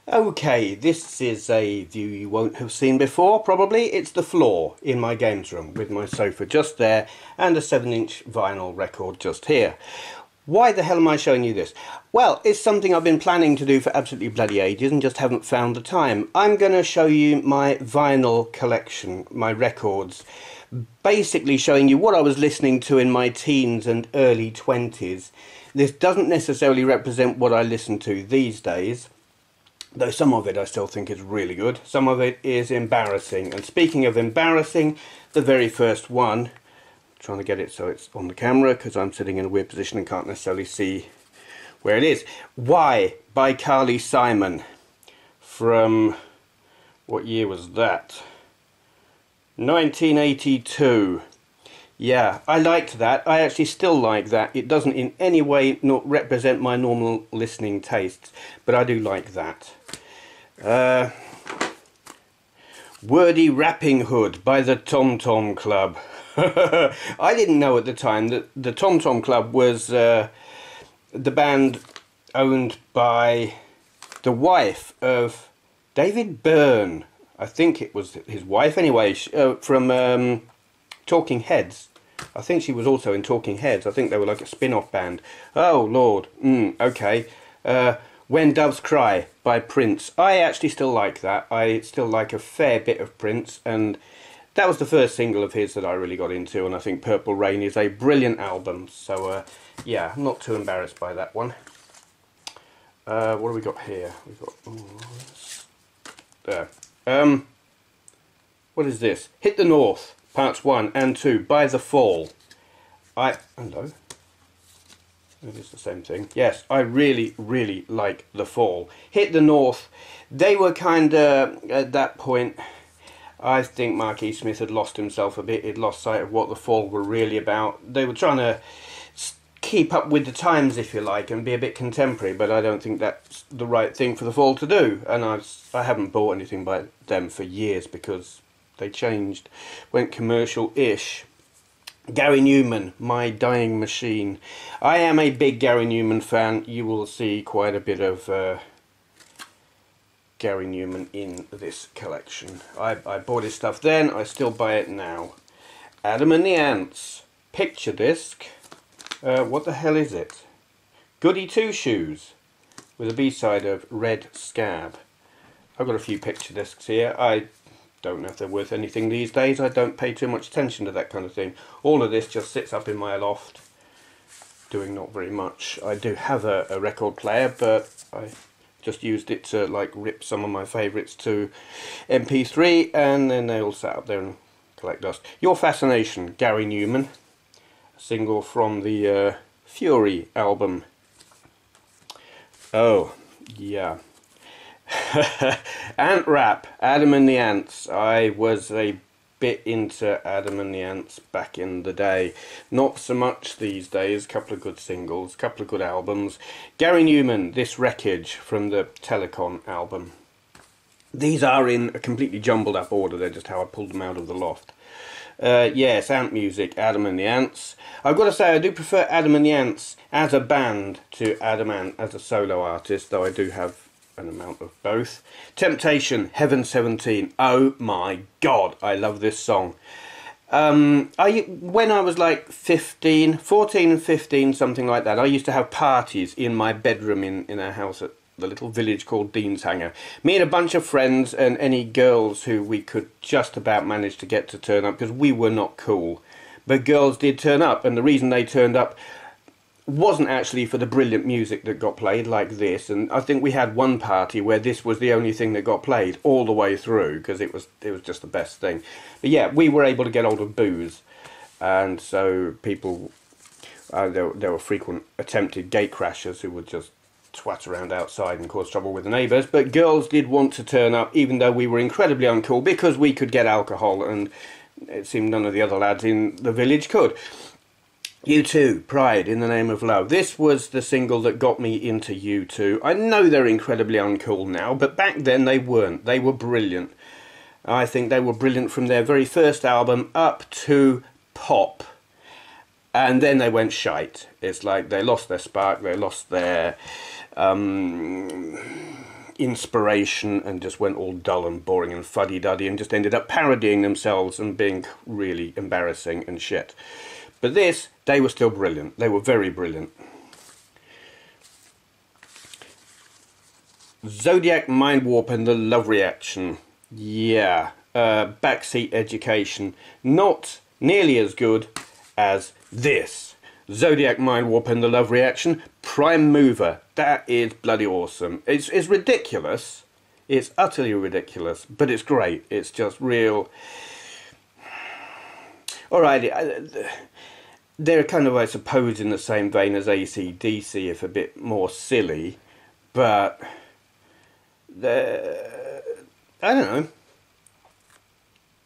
Okay, this is a view you won't have seen before, probably. It's the floor in my games room with my sofa just there and a 7-inch vinyl record just here. Why the hell am I showing you this? Well, it's something I've been planning to do for absolutely bloody ages and just haven't found the time. I'm going to show you my vinyl collection, my records, basically showing you what I was listening to in my teens and early 20s. This doesn't necessarily represent what I listen to these days, though some of it I still think is really good. Some of it is embarrassing. And speaking of embarrassing, the very first one, trying to get it so it's on the camera because I'm sitting in a weird position and can't necessarily see where it is. Why by Carly Simon from, what year was that? 1982. Yeah, I liked that. I actually still like that. It doesn't in any way not represent my normal listening tastes, but I do like that. Wordy Wrapping Hood by the Tom Tom Club. I didn't know at the time that the Tom Tom Club was the band owned by the wife of David Byrne. I think it was his wife anyway, from Talking Heads. I think she was also in Talking Heads. I think they were like a spin-off band. Oh Lord, okay. When Doves Cry by Prince. I actually still like that. I still like a fair bit of Prince, and that was the first single of his that I really got into, and I think Purple Rain is a brilliant album. So yeah, I'm not too embarrassed by that one. What have we got here? We've got there. What is this? Hit the North, parts 1 and 2 by The Fall. Hello. It is the same thing. Yes, I really, really like The Fall. Hit the North. They were kind of, at that point, I think Mark E. Smith had lost himself a bit. He'd lost sight of what The Fall were really about. They were trying to keep up with the times, if you like, and be a bit contemporary, but I don't think that's the right thing for The Fall to do. And I haven't bought anything by them for years because they changed, went commercial-ish. Gary Newman, My Dying Machine. I am a big Gary Newman fan. You will see quite a bit of Gary Newman in this collection. I bought his stuff then, I still buy it now. Adam and the Ants, picture disc. What the hell is it? Goody Two Shoes, with a B-side of Red Scab. I've got a few picture discs here. I don't know if they're worth anything these days. I don't pay too much attention to that kind of thing. All of this just sits up in my loft, doing not very much. I do have a record player, but I just used it to like rip some of my favourites to MP3, and then they all sat up there and collect dust. Your Fascination, Gary Newman, a single from the Fury album. Oh, yeah. Ant Rap, Adam and the Ants. I was a bit into Adam and the Ants back in the day. Not so much these days. Couple of good singles, couple of good albums. Gary Newman, This Wreckage from the Telecon album. These are in a completely jumbled up order. They're just how I pulled them out of the loft. Yes, Ant Music, Adam and the Ants. I've got to say I do prefer Adam and the Ants as a band to Adam Ant as a solo artist, though I do have an amount of both. Temptation, Heaven 17. Oh my god, I love this song. When I was like 14 and 15, something like that, I used to have parties in my bedroom in our house at the little village called Deanshanger. Me and a bunch of friends and any girls who we could just about manage to get to turn up, because we were not cool. But girls did turn up, and the reason they turned up wasn't actually for the brilliant music that got played like this, and I think we had one party where this was the only thing that got played all the way through because it was just the best thing. But yeah, we were able to get hold of booze, and so people there were frequent attempted gate crashers who would just twat around outside and cause trouble with the neighbours, but girls did want to turn up even though we were incredibly uncool because we could get alcohol, and it seemed none of the other lads in the village could. U2, Pride in the Name of Love. This was the single that got me into U2. I know they're incredibly uncool now, but back then they weren't. They were brilliant. I think they were brilliant from their very first album up to Pop. And then they went shite. It's like they lost their spark, they lost their inspiration and just went all dull and boring and fuddy-duddy and just ended up parodying themselves and being really embarrassing and shit. But this, they were still brilliant. They were very brilliant. Zodiac Mind Warp and the Love Reaction. Yeah. Backseat Education. Not nearly as good as this. Zodiac Mind Warp and the Love Reaction. Prime Mover. That is bloody awesome. It's ridiculous. It's utterly ridiculous. But it's great. It's just real. Alright. They're kind of, I suppose, in the same vein as AC/DC, if a bit more silly. But I don't know.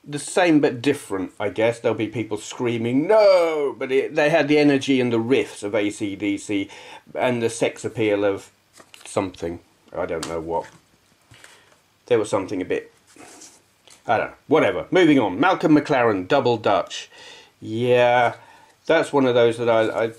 The same but different, I guess. There'll be people screaming, no! But they had the energy and the riffs of AC/DC and the sex appeal of something. I don't know what. There was something a bit... I don't know. Whatever. Moving on. Malcolm McLaren, Double Dutch. Yeah, that's one of those that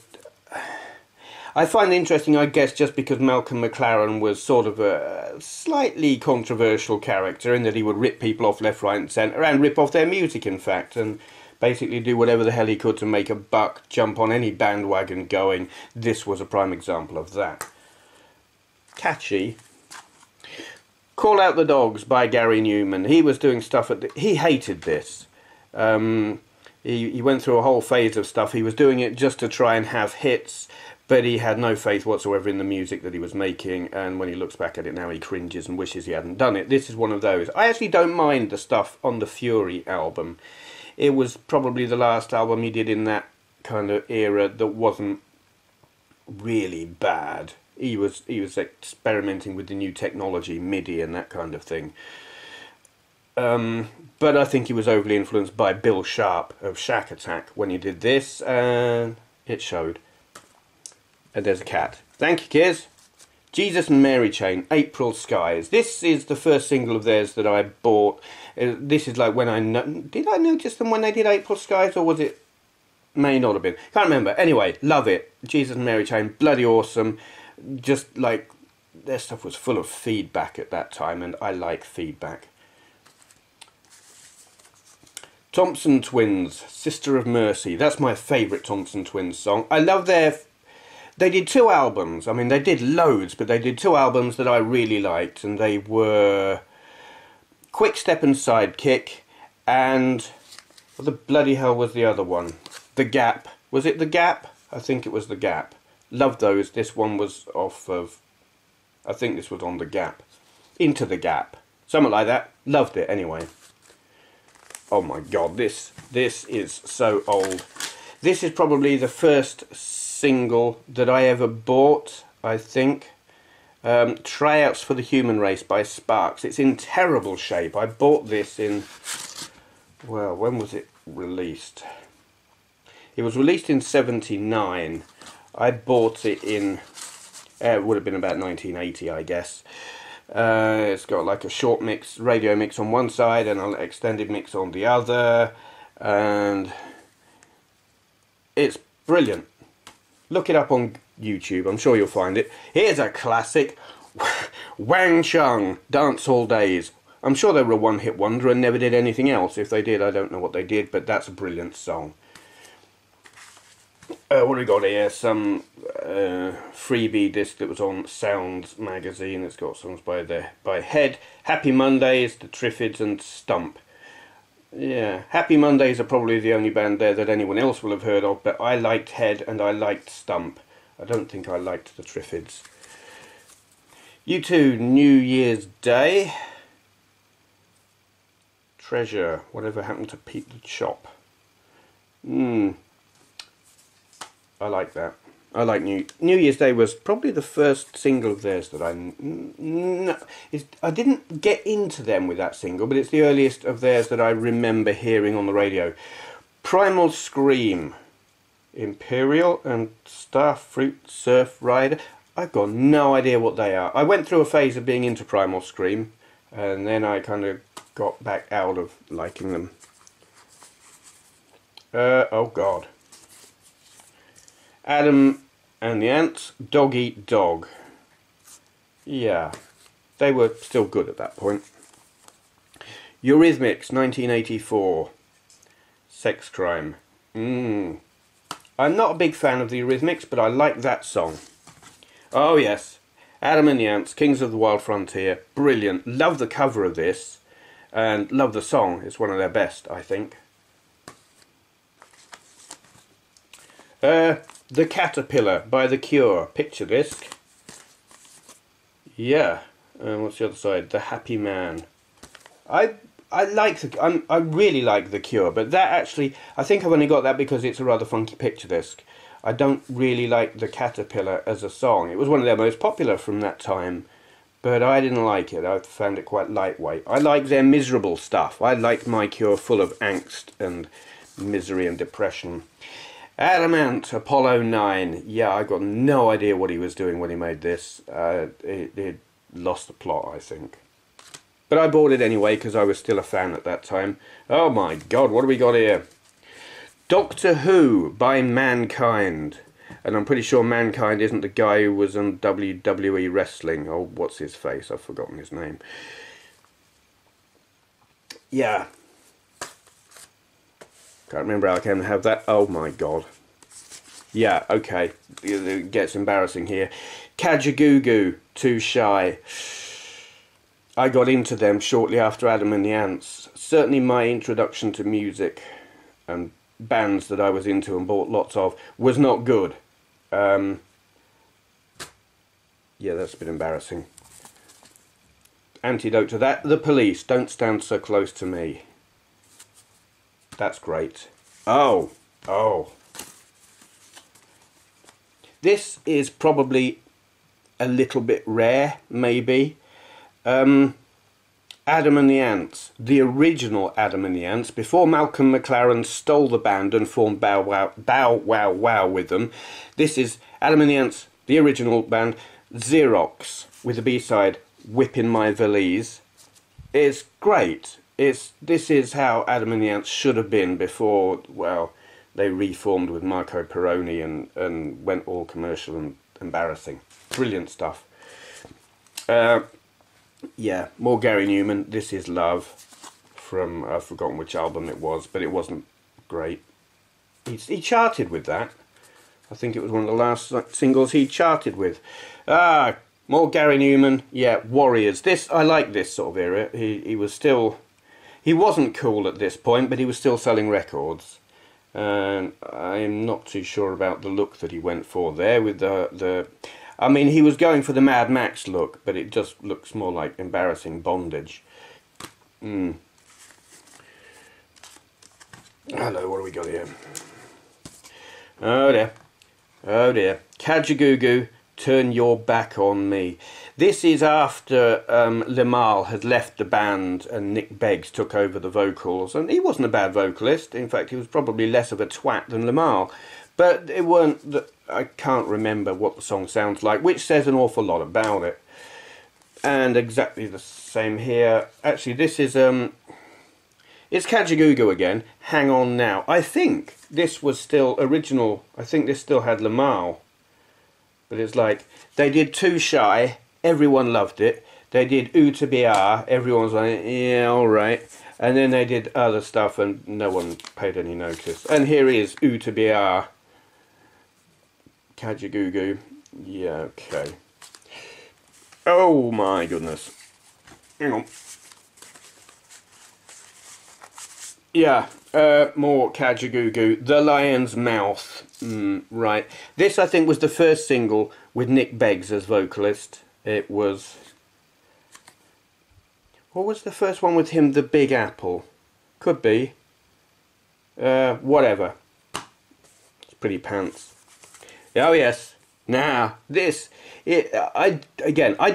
I find interesting, I guess, just because Malcolm McLaren was sort of a slightly controversial character in that he would rip people off left, right and centre, and rip off their music, in fact, and basically do whatever the hell he could to make a buck, jump on any bandwagon going. This was a prime example of that. Catchy. Call Out the Dogs by Gary Newman. He was doing stuff he hated this. He went through a whole phase of stuff. He was doing it just to try and have hits, but he had no faith whatsoever in the music that he was making, and when he looks back at it now he cringes and wishes he hadn't done it. This is one of those. I actually don't mind the stuff on the Fury album. It was probably the last album he did in that kind of era that wasn't really bad. He was experimenting with the new technology, MIDI and that kind of thing. But I think he was overly influenced by Bill Sharp of Shack Attack when he did this, and it showed. And there's a cat. Thank you, kids. Jesus and Mary Chain, April Skies. This is the first single of theirs that I bought. This is like when did I notice them when they did April Skies, or was it? May not have been. Can't remember. Anyway, love it. Jesus and Mary Chain, bloody awesome. Just like, their stuff was full of feedback at that time, and I like feedback. Thompson Twins, Sister of Mercy. That's my favourite Thompson Twins song. I love they did 2 albums. I mean, they did loads, but they did 2 albums that I really liked, and they were Quick Step and Sidekick, and what the bloody hell was the other one? The Gap. Was it The Gap? I think it was The Gap. Loved those. This one was off of, I think this was on The Gap. Into the Gap. Something like that. Loved it anyway. Oh my god, this is so old. This is probably the first single that I ever bought, I think. Tryouts for the Human Race by Sparks. It's in terrible shape. I bought this in, well, when was it released? It was released in '79. I bought it in, it would have been about 1980, I guess. It's got like a short mix, radio mix on one side and an extended mix on the other, and it's brilliant. Look it up on YouTube, I'm sure you'll find it. Here's a classic, Wang Chung, Dance All Days. I'm sure they were a one-hit wonder and never did anything else. If they did, I don't know what they did, but that's a brilliant song. What have we got here? Some freebie disc that was on Sounds magazine. It's got songs by Head, Happy Mondays, The Triffids and Stump. Yeah, Happy Mondays are probably the only band there that anyone else will have heard of, but I liked Head and I liked Stump. I don't think I liked The Triffids. U2, New Year's Day. Treasure, Whatever Happened to Pete the Chop. I like that. I like New Year's Day was probably the first single of theirs that I didn't get into them with that single, but it's the earliest of theirs that I remember hearing on the radio. Primal Scream, Imperial and Starfruit Surf Rider. I've got no idea what they are. I went through a phase of being into Primal Scream, and then I kind of got back out of liking them. Oh God. Adam and the Ants, Dog Eat Dog. Yeah. they were still good at that point. Eurythmics, 1984. Sex Crime. I'm not a big fan of the Eurythmics, but I like that song. Oh yes, Adam and the Ants, Kings of the Wild Frontier. Brilliant. Love the cover of this, and love the song. It's one of their best, I think. The Caterpillar by The Cure. Picture disc. Yeah. What's the other side? The Happy Man. I really like The Cure, but that actually, I think I've only got that because it's a rather funky picture disc. I don't really like The Caterpillar as a song. It was one of their most popular from that time, but I didn't like it. I found it quite lightweight. I like their miserable stuff. I like My Cure full of angst and misery and depression. Adam Ant, Apollo 9. Yeah, I got no idea what he was doing when he made this. It lost the plot, I think. But I bought it anyway because I was still a fan at that time. Oh my god, what do we got here? Doctor Who by Mankind. And I'm pretty sure Mankind isn't the guy who was on WWE Wrestling. Oh, what's his face? I've forgotten his name. Yeah. Can't remember how I came to have that. Oh my god. Yeah, okay. It gets embarrassing here. Kajagoogoo, Too Shy. I got into them shortly after Adam and the Ants. Certainly my introduction to music and bands that I was into and bought lots of was not good. Yeah, that's a bit embarrassing. Antidote to that, The Police, Don't Stand So Close to Me. That's great. Oh. This is probably a little bit rare, maybe. Adam and the Ants, the original Adam and the Ants, before Malcolm McLaren stole the band and formed Bow Wow Wow with them. This is Adam and the Ants, the original band, Xerox, with the B-side, Whippin' My Valise. It's great. This is how Adam and the Ants should have been before, well, they reformed with Marco Peroni and went all commercial and embarrassing. Brilliant stuff. Yeah, more Gary Newman. This is Love from, I've forgotten which album it was, but it wasn't great. He charted with that. I think it was one of the last singles he charted with. More Gary Newman. Yeah, Warriors. I like this sort of era. He was still, he wasn't cool at this point, but he was still selling records. And I'm not too sure about the look that he went for there with I mean, he was going for the Mad Max look, but it just looks more like embarrassing bondage. Hello, what do we got here? Oh dear. Kajagoogoo, Turn Your Back on Me. This is after Limahl had left the band and Nick Beggs took over the vocals. And he wasn't a bad vocalist. In fact, he was probably less of a twat than Limahl. But it weren't... I can't remember what the song sounds like, which says an awful lot about it. And exactly the same here. Actually, this is it's Kajagoogoo again. Hang On Now. I think this was still original. I think this still had Limahl. But it's like they did Too Shy. Everyone loved it. They did Ooh to Be Ah. Everyone was like, yeah, all right. And then they did other stuff, and no one paid any notice. And here is Ooh to Be Ah. Kajagoogoo. Yeah, okay. Oh my goodness. Hang on. Yeah, more Kajagoogoo. The Lion's Mouth. Right. This, I think, was the first single with Nick Beggs as vocalist. It was... What was the first one with him? The Big Apple. Could be. Whatever. It's pretty pants. Oh yes. Now, this, I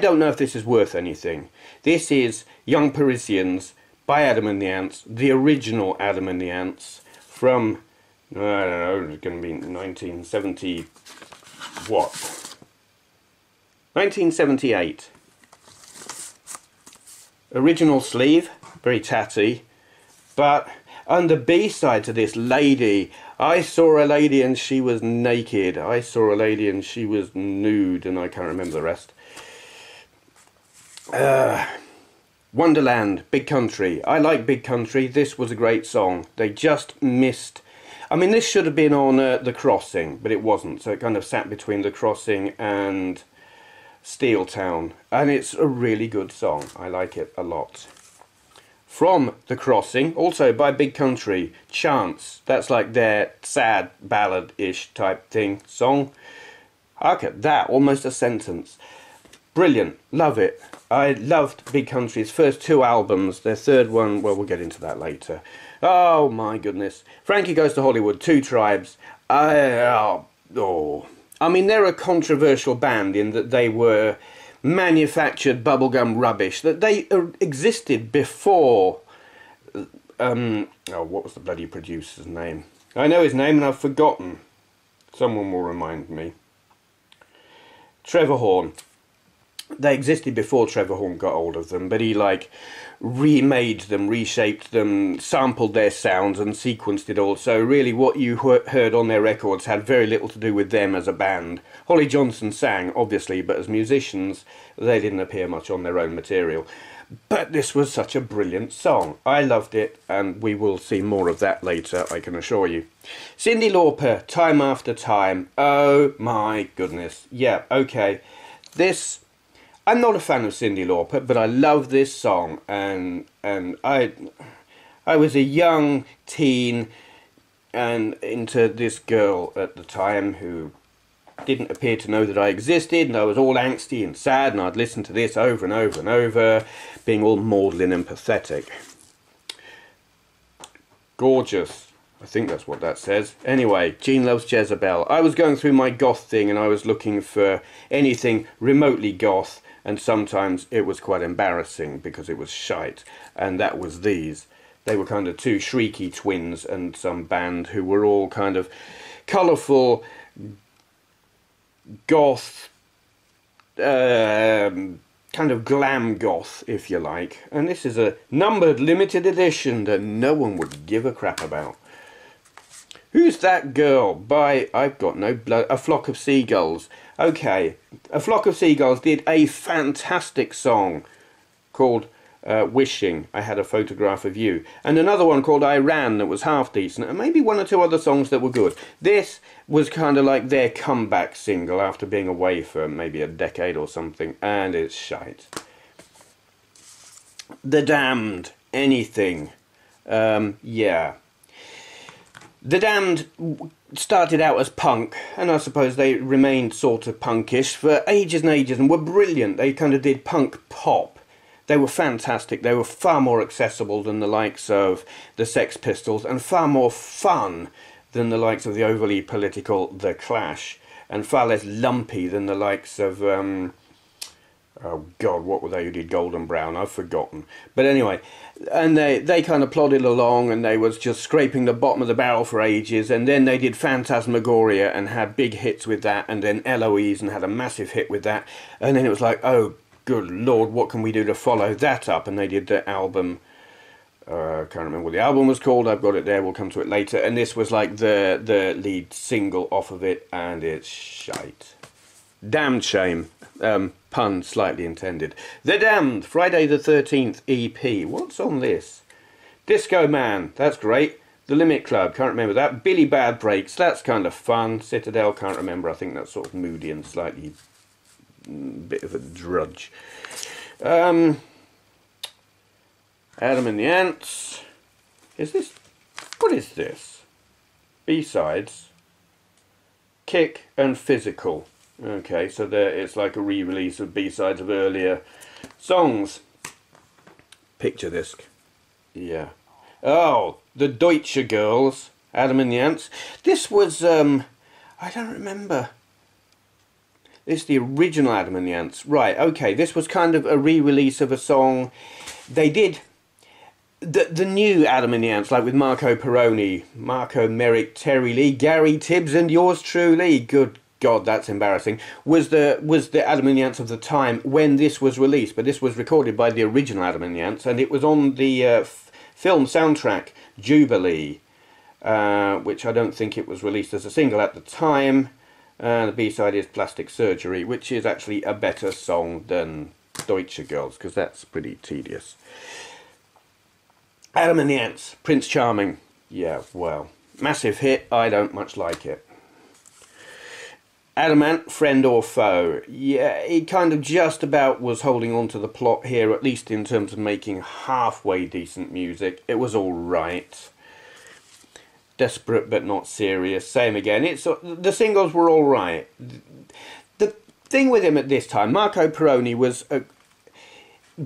don't know if this is worth anything. This is Young Parisians by Adam and the Ants, the original Adam and the Ants, from, I don't know, it's going to be 1970, what? 1978. Original sleeve, very tatty, but on the B-side to this, Lady, I saw a lady and she was naked. I saw a lady and she was nude, and I can't remember the rest. Wonderland, Big Country. I like Big Country. This was a great song. They just missed... I mean, this should have been on The Crossing, but it wasn't. So it kind of sat between The Crossing and Steel Town. And it's a really good song. I like it a lot. From The Crossing, also by Big Country, Chance. That's like their sad ballad-ish type thing song. Look at that, almost a sentence. Brilliant, love it. I loved Big Country's first 2 albums. Their third one, well, we'll get into that later. Oh my goodness. Frankie Goes to Hollywood, 2 Tribes. I mean, they're a controversial band in that they were manufactured bubblegum rubbish. That they existed before... what was the bloody producer's name? I know his name and I've forgotten. Someone will remind me. Trevor Horn. They existed before Trevor Horn got hold of them, but he like remade them, reshaped them, sampled their sounds and sequenced it all. So really what you heard on their records had very little to do with them as a band. Holly Johnson sang, obviously, but as musicians they didn't appear much on their own material. But this was such a brilliant song. I loved it, and we will see more of that later, I can assure you. Cyndi Lauper, Time After Time. Oh my goodness. Yeah, okay. This... I'm not a fan of Cyndi Lauper, but I love this song, and I was a young teen and into this girl at the time who didn't appear to know that I existed, and I was all angsty and sad, and I'd listen to this over and over and over, being all maudlin and pathetic. Gorgeous. I think that's what that says. Anyway, Gene Loves Jezebel. I was going through my goth thing and I was looking for anything remotely goth, and sometimes it was quite embarrassing because it was shite, and that was these. They were kind of 2 shrieky twins and some band who were all kind of colourful goth, kind of glam goth, if you like. And this is a numbered limited edition that no one would give a crap about. Who's That Girl? By, I've got no blood, A Flock of Seagulls. Okay, A Flock of Seagulls did a fantastic song called Wishing, I Had a Photograph of You. And another one called Iran that was half decent. And maybe 1 or 2 other songs that were good. This was kind of like their comeback single after being away for maybe a decade or something. And it's shite. The Damned, Anything. Yeah. The Damned started out as punk, and I suppose they remained sort of punkish for ages and ages, and were brilliant. They kind of did punk pop. They were fantastic. They were far more accessible than the likes of the Sex Pistols, and far more fun than the likes of the overly political The Clash, and far less lumpy than the likes of... oh God, what were they who did Golden Brown? I've forgotten. But anyway, and they kind of plodded along, and they was just scraping the bottom of the barrel for ages, and then they did Phantasmagoria and had big hits with that, and then Eloise and had a massive hit with that, and then it was like, oh good Lord, what can we do to follow that up? And they did the album, I can't remember what the album was called, I've got it there, we'll come to it later, and this was like the lead single off of it, and it's shite. Damned shame. Pun slightly intended. The Damned, Friday the 13th EP. What's on this? Disco Man, that's great. The Limit Club, can't remember that. Billy Bad Breaks, that's kind of fun. Citadel, can't remember. I think that's sort of moody and slightly bit of a drudge. Adam and the Ants. Is this... what is this? B-sides. Kick and Physical. Okay, so there it's like a re-release of B-sides of earlier songs. Picture disc. Yeah. Oh, the Deutsche Girls, Adam and the Ants. This was, I don't remember. This is the original Adam and the Ants. Right, okay, this was kind of a re-release of a song. They did the new Adam and the Ants, like with Marco Peroni, Marco Merrick, Terry Lee, Gary Tibbs and yours truly. Good God, that's embarrassing. Was the Adam and the Ants of the time when this was released, but this was recorded by the original Adam and the Ants, and it was on the film soundtrack Jubilee, which I don't think it was released as a single at the time. The B-side is Plastic Surgery, which is actually a better song than Deutsche Girls, because that's pretty tedious. Adam and the Ants, Prince Charming. Yeah, well, massive hit. I don't much like it. Adamant, Friend or Foe. Yeah, it kind of just about was holding on to the plot here, at least in terms of making halfway decent music. It was all right. Desperate but not serious. Same again. The singles were all right. The thing with him at this time, Marco Perroni was a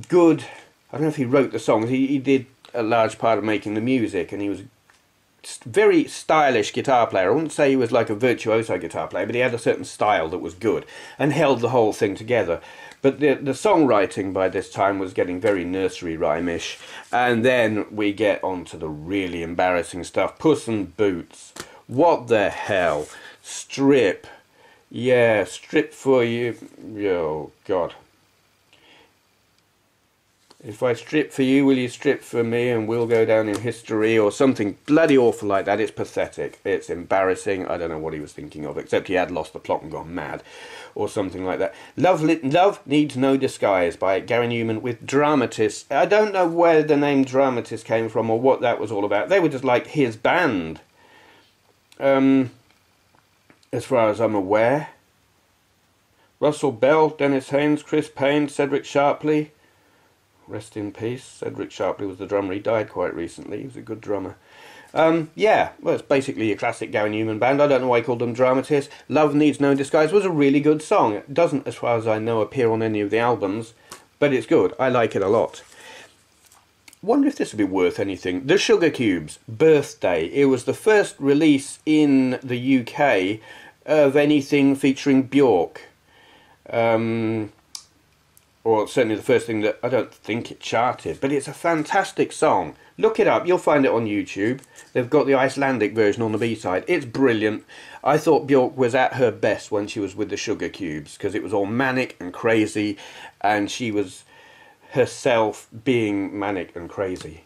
good... I don't know if he wrote the songs. He did a large part of making the music, and he was very stylish guitar player. I wouldn't say he was like a virtuoso guitar player, but he had a certain style that was good and held the whole thing together. But the songwriting by this time was getting very nursery rhyme-ish, and then we get on to the really embarrassing stuff. Puss in Boots. What the hell? Strip. Yeah, strip for you. Oh, God. If I strip for you, will you strip for me, and we'll go down in history, or something bloody awful like that. It's pathetic. It's embarrassing. I don't know what he was thinking of, except he had lost the plot and gone mad, or something like that. Love Needs No Disguise by Gary Newman with Dramatists. I don't know where the name Dramatists came from or what that was all about. They were just like his band, as far as I'm aware. Russell Bell, Dennis Haynes, Chris Payne, Cedric Sharpley. Rest in peace. Cedric Sharpley was the drummer. He died quite recently. He was a good drummer. Yeah, well, it's basically a classic Gary Newman band. I don't know why he called them Dramatists. Love Needs No Disguise was a really good song. It doesn't, as far as I know, appear on any of the albums, but it's good. I like it a lot. Wonder if this would be worth anything. The Sugar Cubes, Birthday. It was the first release in the UK of anything featuring Bjork. Or certainly the first thing that I don't think it charted, but it's a fantastic song. Look it up, you'll find it on YouTube. They've got the Icelandic version on the B-side. It's brilliant. I thought Bjork was at her best when she was with the Sugar Cubes, because it was all manic and crazy, and she was herself being manic and crazy.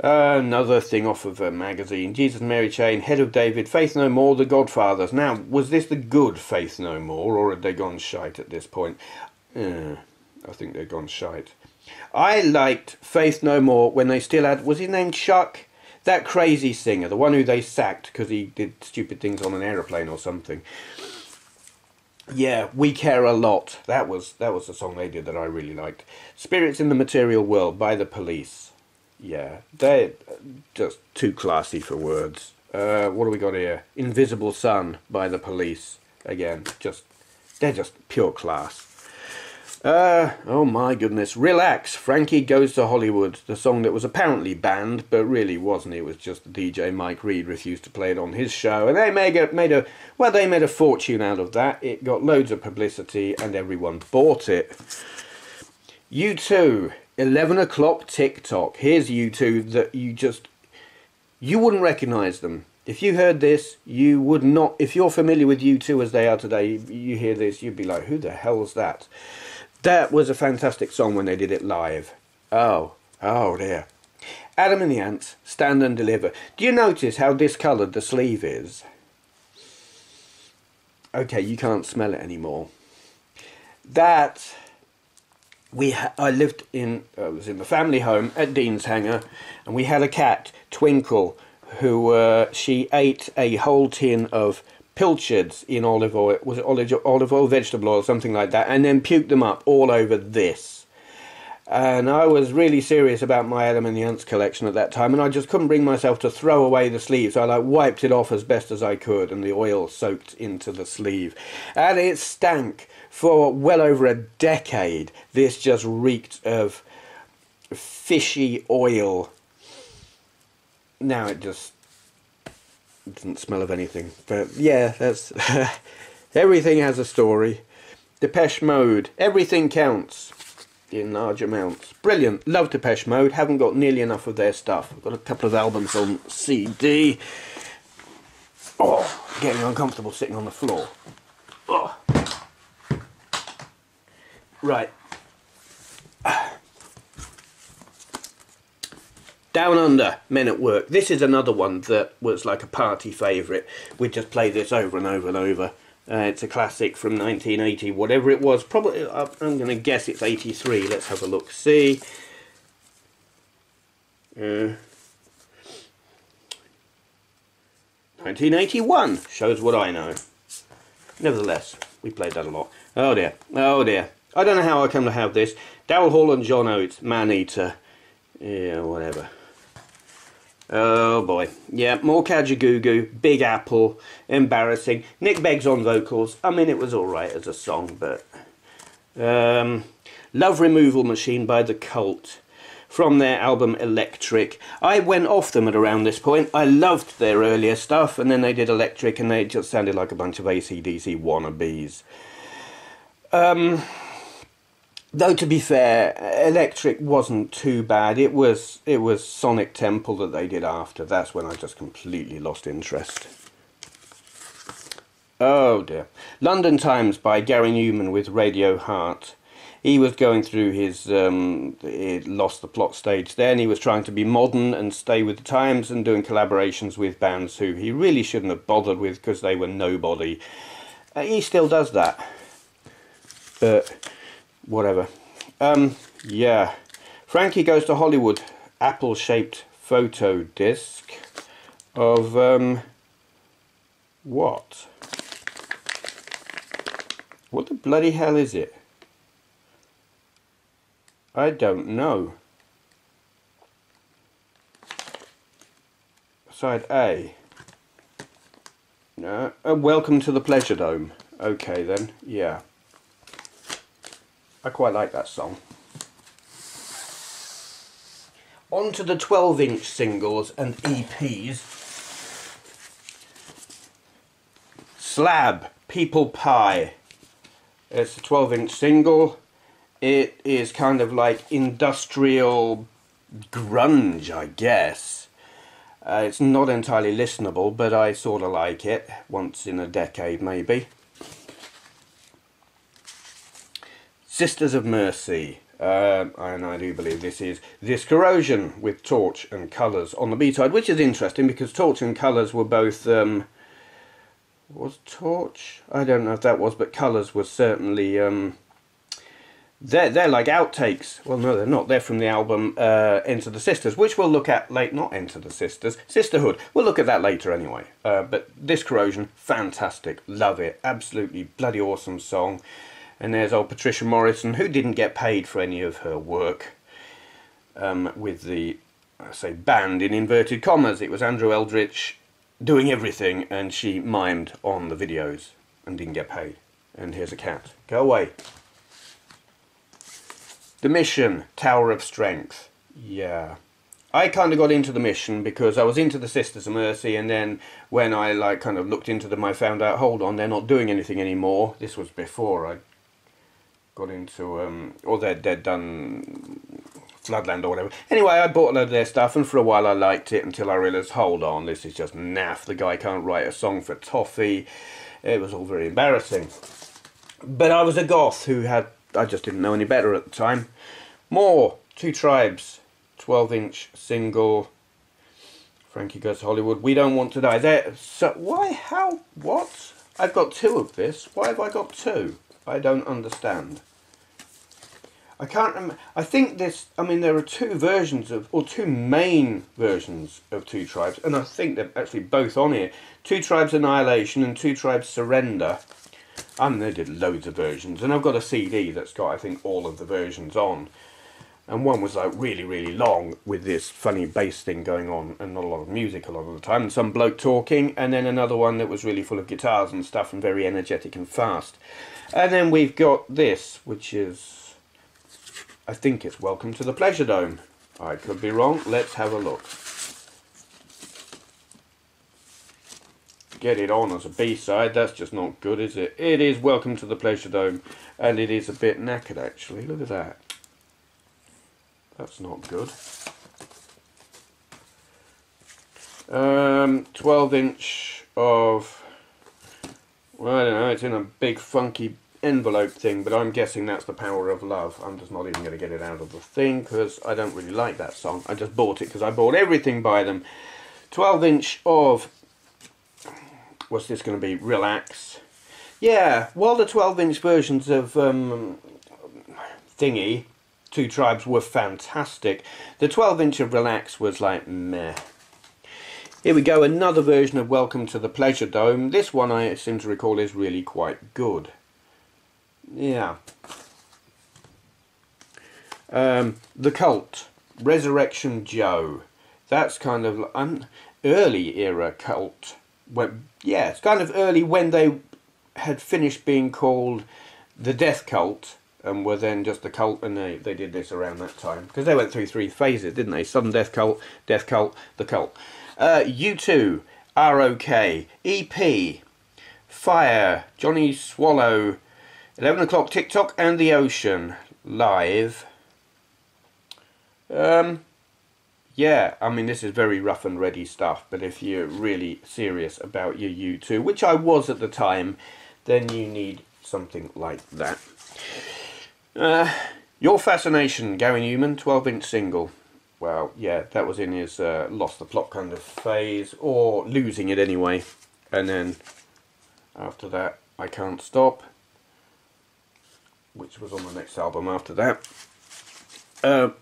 Another thing off of a magazine. Jesus and Mary Chain, Head of David, Faith No More, The Godfathers. Now, was this the good Faith No More, or had they gone shite at this point? I think they've gone shite. I liked Faith No More when they still had... Was his name Chuck? That crazy singer, the one who they sacked because he did stupid things on an aeroplane or something. Yeah, We Care a Lot. That was the song they did that I really liked. Spirits in the Material World by The Police. Yeah, they're just too classy for words. What do we got here? Invisible Sun by The Police. Again, they're just pure class. Oh my goodness, Relax, Frankie Goes to Hollywood, the song that was apparently banned, but really wasn't. It was just the DJ Mike Reed refused to play it on his show, and they made a fortune out of that. It got loads of publicity, and everyone bought it. U2, 11 o'clock TikTok. Here's U2 that you wouldn't recognise them. If you heard this, you would not. If you're familiar with U2 as they are today, you hear this, you'd be like, who the hell's that? That was a fantastic song when they did it live. Oh dear. Adam and the Ants, Stand and Deliver. Do you notice how discoloured the sleeve is? Okay, you can't smell it anymore. That... I lived in... I was in the family home at Dean's Hanger, and we had a cat, Twinkle, who she ate a whole tin of pilchards in olive oil, was it olive oil, vegetable oil, something like that, and then puked them up all over this. And I was really serious about my Adam and the Ants collection at that time, and I just couldn't bring myself to throw away the sleeve, so I wiped it off as best as I could, and the oil soaked into the sleeve. And it stank for well over a decade. This just reeked of fishy oil. Now it just doesn't smell of anything, but yeah, that's everything has a story. Depeche Mode, Everything Counts in Large Amounts. Brilliant, love Depeche Mode, haven't got nearly enough of their stuff. I've got a couple of albums on CD. Oh, getting uncomfortable sitting on the floor. Oh. Right. Down Under, Men at Work. This is another one that was like a party favourite. We'd just play this over and over and over. It's a classic from 1980, whatever it was. Probably, I'm going to guess it's 83. Let's have a look. See. 1981 shows what I know. Nevertheless, we played that a lot. Oh dear, oh dear. I don't know how I come to have this. Daryl Hall and John Oates, Man Eater. Yeah, whatever. Oh boy. Yeah, more Kajagoogoo, Big Apple, embarrassing. Nick Beggs on vocals. I mean, it was alright as a song, but... Love Removal Machine by The Cult, from their album Electric. I went off them at around this point. I loved their earlier stuff, and then they did Electric, and they just sounded like a bunch of AC/DC wannabes. Though to be fair, Electric wasn't too bad. It was Sonic Temple that they did after. That's when I just completely lost interest. Oh dear. London Times by Gary Newman with Radio Heart. He was going through his he lost the plot stage then. He was trying to be modern and stay with the times and doing collaborations with bands who he really shouldn't have bothered with because they were nobody. He still does that. But whatever. Yeah. Frankie Goes to Hollywood, apple-shaped photo disc of what? What the bloody hell is it? I don't know. Side A. No. Welcome to the Pleasure Dome. Okay then, yeah. I quite like that song. On to the 12-inch singles and EPs. Slab, People Pie. It's a 12-inch single. It is kind of like industrial grunge, I guess. It's not entirely listenable, but I sort of like it. Once in a decade, maybe. Sisters of Mercy. And I do believe this is This Corrosion with Torch and Colours on the B-side, which is interesting because Torch and Colours were both... was Torch? I don't know if that was, but Colours was certainly... They're like outtakes. Well, no, they're not. They're from the album Enter the Sisters, which we'll look at later. Not Enter the Sisters, Sisterhood. We'll look at that later anyway. But This Corrosion, fantastic. Love it. Absolutely bloody awesome song. And there's old Patricia Morrison, who didn't get paid for any of her work with the, I say, band in inverted commas. It was Andrew Eldritch doing everything, and she mimed on the videos and didn't get paid. And here's a cat. Go away. The Mission, Tower of Strength. Yeah. I kind of got into The Mission because I was into the Sisters of Mercy, and then when I like kind of looked into them, I found out, hold on, they're not doing anything anymore. This was before I got into, or they'd done Floodland or whatever. Anyway, I bought a load of their stuff, and for a while I liked it until I realised, hold on, this is just naff. The guy can't write a song for toffee. It was all very embarrassing. But I was a goth who had... I just didn't know any better at the time. More, Two Tribes, 12-inch single. Frankie Goes to Hollywood. We Don't Want to Die. There. So why? How? What? I've got two of this. Why have I got two? I don't understand. I can't remember. I think this. I mean, there are two versions of, or two main versions of Two Tribes, and I think they're actually both on here. Two Tribes Annihilation and Two Tribes Surrender. And they did loads of versions, and I've got a CD that's got, I think, all of the versions on. And one was like really, really long with this funny bass thing going on and not a lot of music a lot of the time, and some bloke talking, and then another one that was really full of guitars and stuff and very energetic and fast. And then we've got this, which is, I think it's Welcome to the Pleasure Dome. I could be wrong. Let's have a look. Get it on as a B-side, that's just not good, is it? It is Welcome to the Pleasure Dome, and it is a bit knackered actually. Look at that. That's not good. 12-inch of, well, I don't know, it's in a big funky envelope thing, but I'm guessing that's The Power of Love. I'm just not even going to get it out of the thing because I don't really like that song. I just bought it because I bought everything by them. 12-inch of, what's this going to be? Relax. Yeah, while the 12-inch versions of Thingy, Two Tribes, were fantastic, the 12-inch of Relax was like meh. Here we go, another version of Welcome to the Pleasure Dome. This one, I seem to recall, is really quite good. Yeah. The Cult, Resurrection Joe. That's kind of an early era Cult. Yeah, it's kind of early when they had finished being called the Death Cult and were then just the Cult, and they did this around that time. Because they went through 3 phases, didn't they? Sudden Death Cult, the Cult. U2, ROK, EP, Fire, Johnny Swallow, 11 o'clock TikTok and the Ocean, live. Yeah, I mean, this is very rough and ready stuff, but if you're really serious about your U2, which I was at the time, then you need something like that. Your Fascination, Gary Newman, 12-inch single. Well, yeah, that was in his lost the plot kind of phase, or losing it anyway. And then after that, I Can't Stop, which was on the next album after that.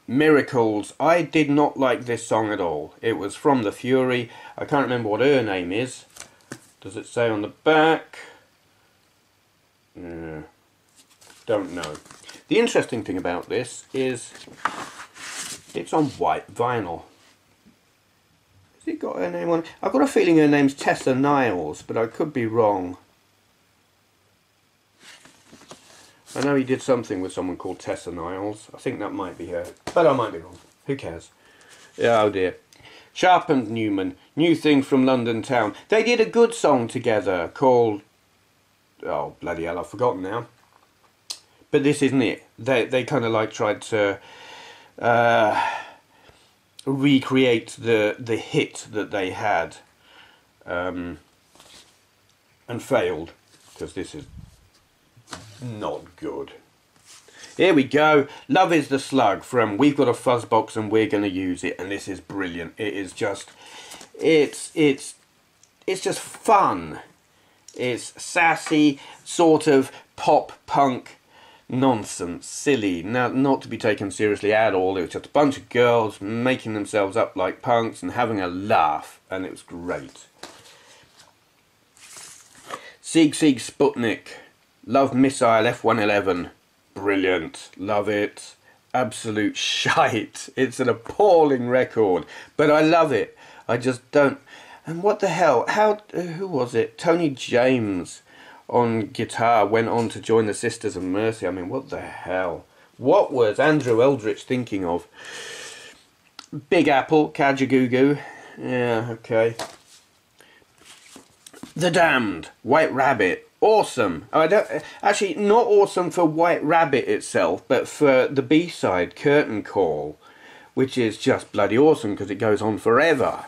Miracles. I did not like this song at all. It was from The Fury. I can't remember what her name is. Does it say on the back? Don't know. The interesting thing about this is it's on white vinyl. Has it got her name on? I've got a feeling her name's Tessa Niles, but I could be wrong. I know he did something with someone called Tessa Niles. I think that might be her, but I might be wrong. Who cares? Yeah, oh dear. Sharp and Newman, New Thing from London Town. They did a good song together called... oh, bloody hell, I've forgotten now. But this isn't it. They kind of like tried to recreate the hit that they had. And failed, because this is not good. Here we go. Love is the Slug from We've Got a Fuzzbox and We're Gonna Use It, and this is brilliant. It is just it's just fun. It's sassy, sort of pop punk nonsense, silly, not to be taken seriously at all. It was just a bunch of girls making themselves up like punks and having a laugh, and it was great. Sieg Sieg Sputnik, Love Missile F-111, brilliant, love it, absolute shite. It's an appalling record, but I love it. I just don't. And what the hell? Who was it? Tony James on guitar went on to join the Sisters of Mercy. I mean, what the hell? What was Andrew Eldritch thinking of? Big Apple, Kajagoogoo. Yeah, okay. The Damned, White Rabbit. Awesome. I don't actually, not awesome for White Rabbit itself, but for the B-side, Curtain Call, which is just bloody awesome because it goes on forever.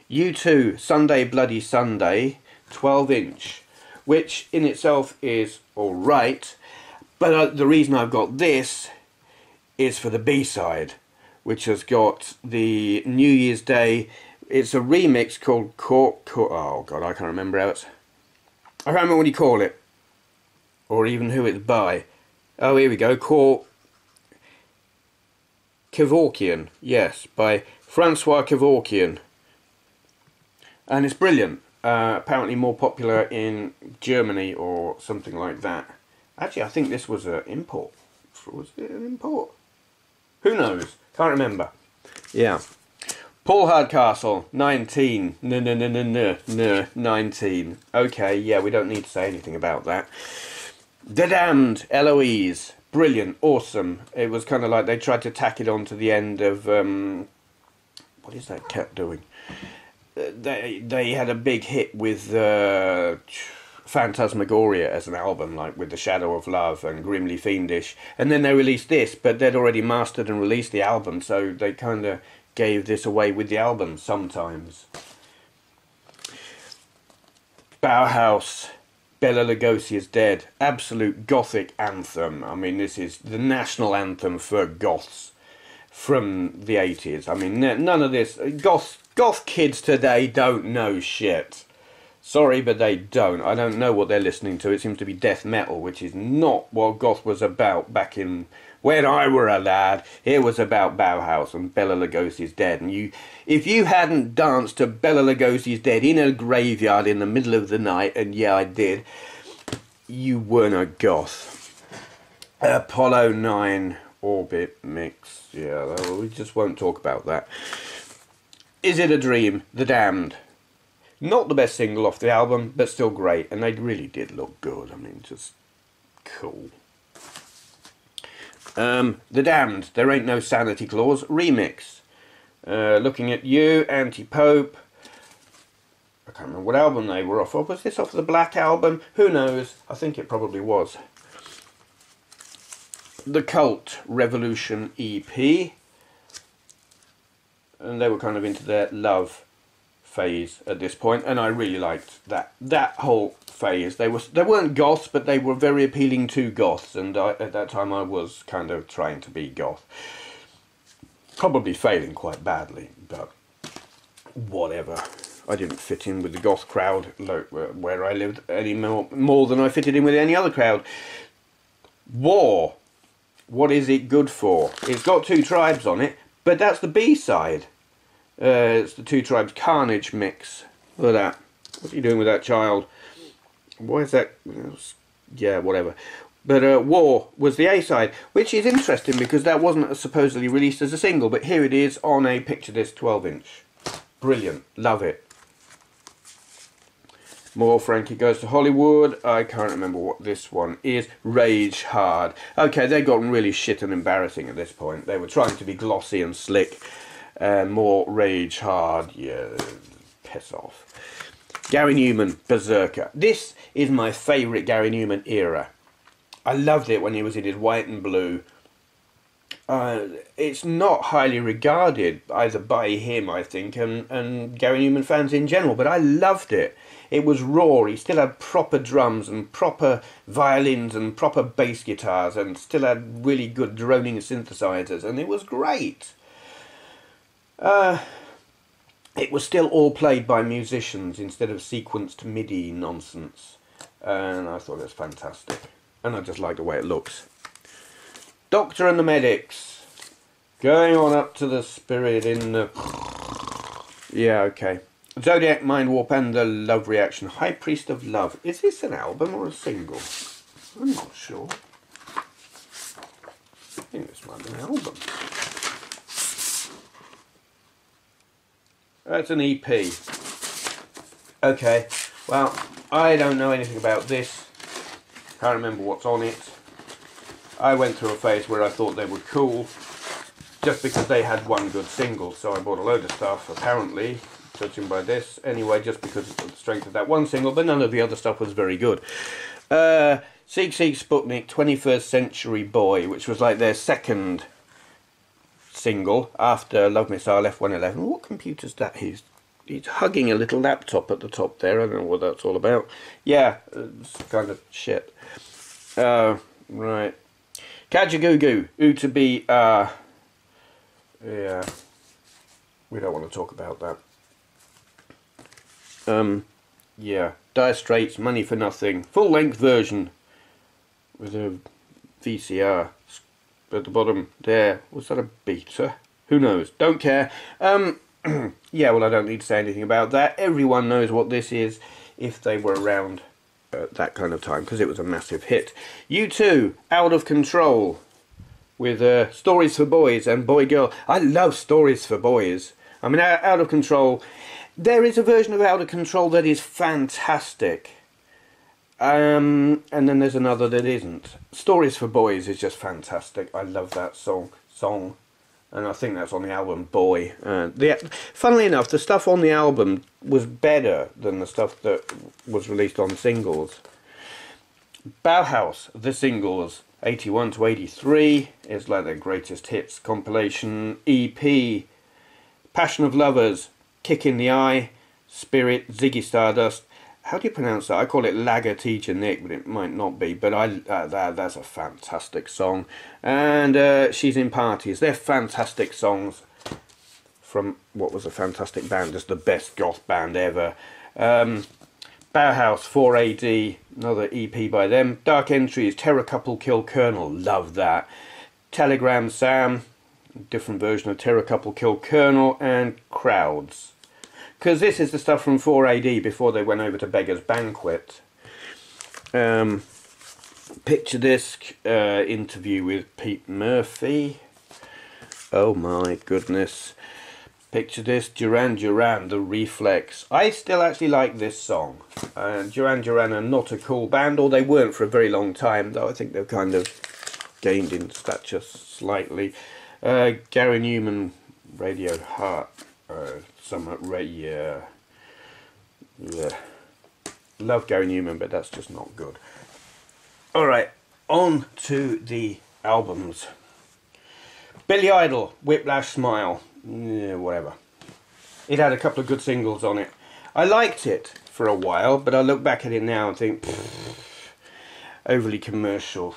U2, Sunday Bloody Sunday, 12-inch, which in itself is alright, but the reason I've got this is for the B-side, which has got the New Year's Day. It's a remix called oh god, I can't remember how it's... I can't remember what you call it, or even who it's by. Oh, here we go, Kevorkian, yes, by Francois Kevorkian. And it's brilliant. Apparently more popular in Germany or something like that. Actually, I think this was an import. Was it an import? Who knows? Can't remember. Yeah. Paul Hardcastle, 19. No, 19. Okay, yeah, we don't need to say anything about that. The Damned, Eloise. Brilliant, awesome. It was kind of like they tried to tack it on to the end of... what is that cat doing? They had a big hit with Phantasmagoria as an album, like with The Shadow of Love and Grimly Fiendish, and then they released this, but they'd already mastered and released the album, so they kind of gave this away with the album sometimes. Bauhaus, Bela Lugosi is Dead, absolute gothic anthem. I mean, this is the national anthem for goths from the 80s. I mean, none of this goth kids today don't know shit. Sorry, but they don't. I don't know what they're listening to. It seems to be death metal, which is not what goth was about back in when I were a lad. It was about Bauhaus and Bela Lugosi's Dead. And if you hadn't danced to Bela Lugosi's Dead in a graveyard in the middle of the night, and yeah, I did, you weren't a goth. Apollo 9 Orbit Mix. Yeah, we just won't talk about that. Is It a Dream? The Damned. Not the best single off the album, but still great. And they really did look good. I mean, just cool. The Damned, There Ain't No Sanity Clause remix. Looking at You, Anti-Pope. I can't remember what album they were off of. Was this off the Black album? Who knows? I think it probably was. The Cult, Revolution EP. And they were kind of into their love phase at this point, and I really liked that whole phase. They weren't goths, but they were very appealing to goths, and at that time I was kind of trying to be goth. Probably failing quite badly, but whatever. I didn't fit in with the goth crowd where I lived any more than I fitted in with any other crowd. War. What is it good for? It's got Two Tribes on it, but that's the B-side. It's the Two Tribes Carnage mix. Look at that. What's he doing with that child? Why is that? Yeah, whatever. But War was the A-side, which is interesting because that wasn't supposedly released as a single, but here it is on a picture disc 12-inch. Brilliant. Love it. More Frankie Goes to Hollywood. I can't remember what this one is. Rage Hard. Okay, they've gotten really shit and embarrassing at this point. They were trying to be glossy and slick. More Rage Hard. Yeah, piss off. Gary Newman, Berserker. This is my favourite Gary Newman era. I loved it when he was in his white and blue. It's not highly regarded either by him, I think, and Gary Newman fans in general, but I loved it. It was raw. He still had proper drums and proper violins and proper bass guitars and still had really good droning synthesizers, and it was great. It was still all played by musicians instead of sequenced MIDI nonsense, and I thought it was fantastic, and I just like the way it looks. Doctor and the Medics, going on up to the spirit in the... Yeah, okay. Zodiac, Mind Warp and the Love Reaction, High Priest of Love. Is this an album or a single? I'm not sure. I think this might be an album. That's an EP. Okay, well, I don't know anything about this. Can't remember what's on it. I went through a phase where I thought they were cool, just because they had one good single, so I bought a load of stuff, apparently, judging by this. Anyway, just because of the strength of that one single, but none of the other stuff was very good. Seek Seek Sputnik, 21st Century Boy, which was like their second single after Love Missile F111. What computer's that? He's hugging a little laptop at the top there. I don't know what that's all about. Yeah, it's kind of shit. Right. Kajagoogoo, to be, yeah, we don't want to talk about that. Yeah, Dire Straits, Money for Nothing, full-length version with a VCR at the bottom there. Was that a beta? Who knows? Don't care. Yeah, well, I don't need to say anything about that. Everyone knows what this is if they were around at that kind of time, because it was a massive hit. U2, Out of Control, with Stories for Boys and Boy Girl. I love Stories for Boys. I mean, Out of Control, there is a version of Out of Control that is fantastic. And then there's another that isn't. Stories for Boys is just fantastic. I love that song. And I think that's on the album Boy. Funnily enough, the stuff on the album was better than the stuff that was released on singles. Bauhaus, the singles, 81 to 83, is like their greatest hits compilation. EP, Passion of Lovers, Kick in the Eye, Spirit, Ziggy Stardust. How do you pronounce that? I call it Lager Teacher Nick, but it might not be. But that's a fantastic song. And She's in Parties. They're fantastic songs from what was a fantastic band, just the best goth band ever. Bauhaus 4 AD, another EP by them. Dark Entries, Terror Couple Kill Colonel, love that. Telegram Sam, different version of Terror Couple Kill Colonel, and Crowds. Because this is the stuff from 4 AD before they went over to Beggar's Banquet. Picture disc, interview with Pete Murphy. Oh my goodness. Picture disc, Duran Duran, The Reflex. I still actually like this song. Duran Duran are not a cool band, or they weren't for a very long time, though I think they've kind of gained in stature slightly. Gary Newman, Radio Heart, yeah. Love Gary Newman, but that's just not good. Alright, on to the albums. Billy Idol, Whiplash Smile, yeah, whatever. It had a couple of good singles on it. I liked it for a while, but I look back at it now and think, overly commercial,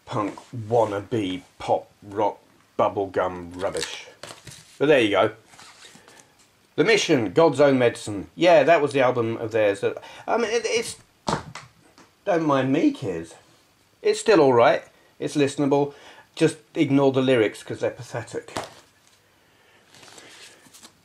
punk, wannabe, pop, rock, bubblegum rubbish. But there you go. The Mission, God's Own Medicine. Yeah, that was the album of theirs. I mean, it's... Don't mind me, kids. It's still alright. It's listenable. Just ignore the lyrics because they're pathetic.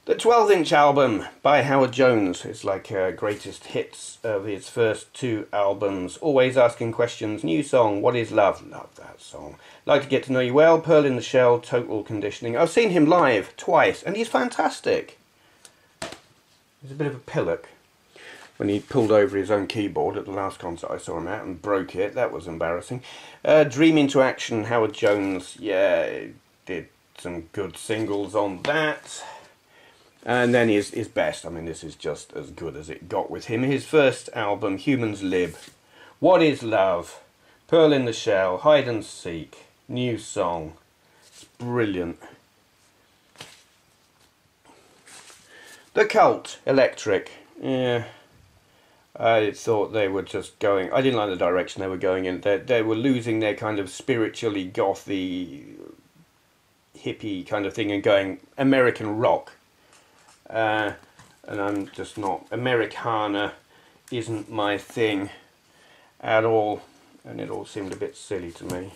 The 12-inch album by Howard Jones. It's like greatest hits of his first two albums. Always Asking Questions. New song, What Is Love? Love that song. Like to Get to Know You Well. Pearl in the Shell. Total Conditioning. I've seen him live twice and he's fantastic. He's a bit of a pillock. When he pulled over his own keyboard at the last concert I saw him at and broke it. That was embarrassing. Dream Into Action, Howard Jones. Yeah, did some good singles on that. And then his best. I mean, this is just as good as it got with him. His first album, Humans Live. What Is Love? Pearl in the Shell. Hide and Seek. New song. It's brilliant. The Cult, Electric. Yeah. I thought they were just going... I didn't like the direction they were going in. They were losing their kind of spiritually gothy, hippie kind of thing and going American rock. And I'm just not... Americana isn't my thing at all. And it all seemed a bit silly to me.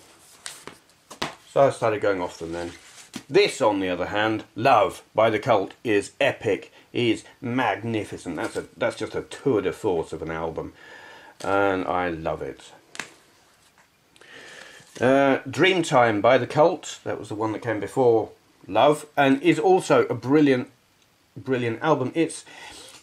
So I started going off them then. This, on the other hand, Love by The Cult, is epic. Is magnificent. That's just a tour de force of an album, and I love it. Dreamtime by The Cult, that was the one that came before Love, and is also a brilliant album. It's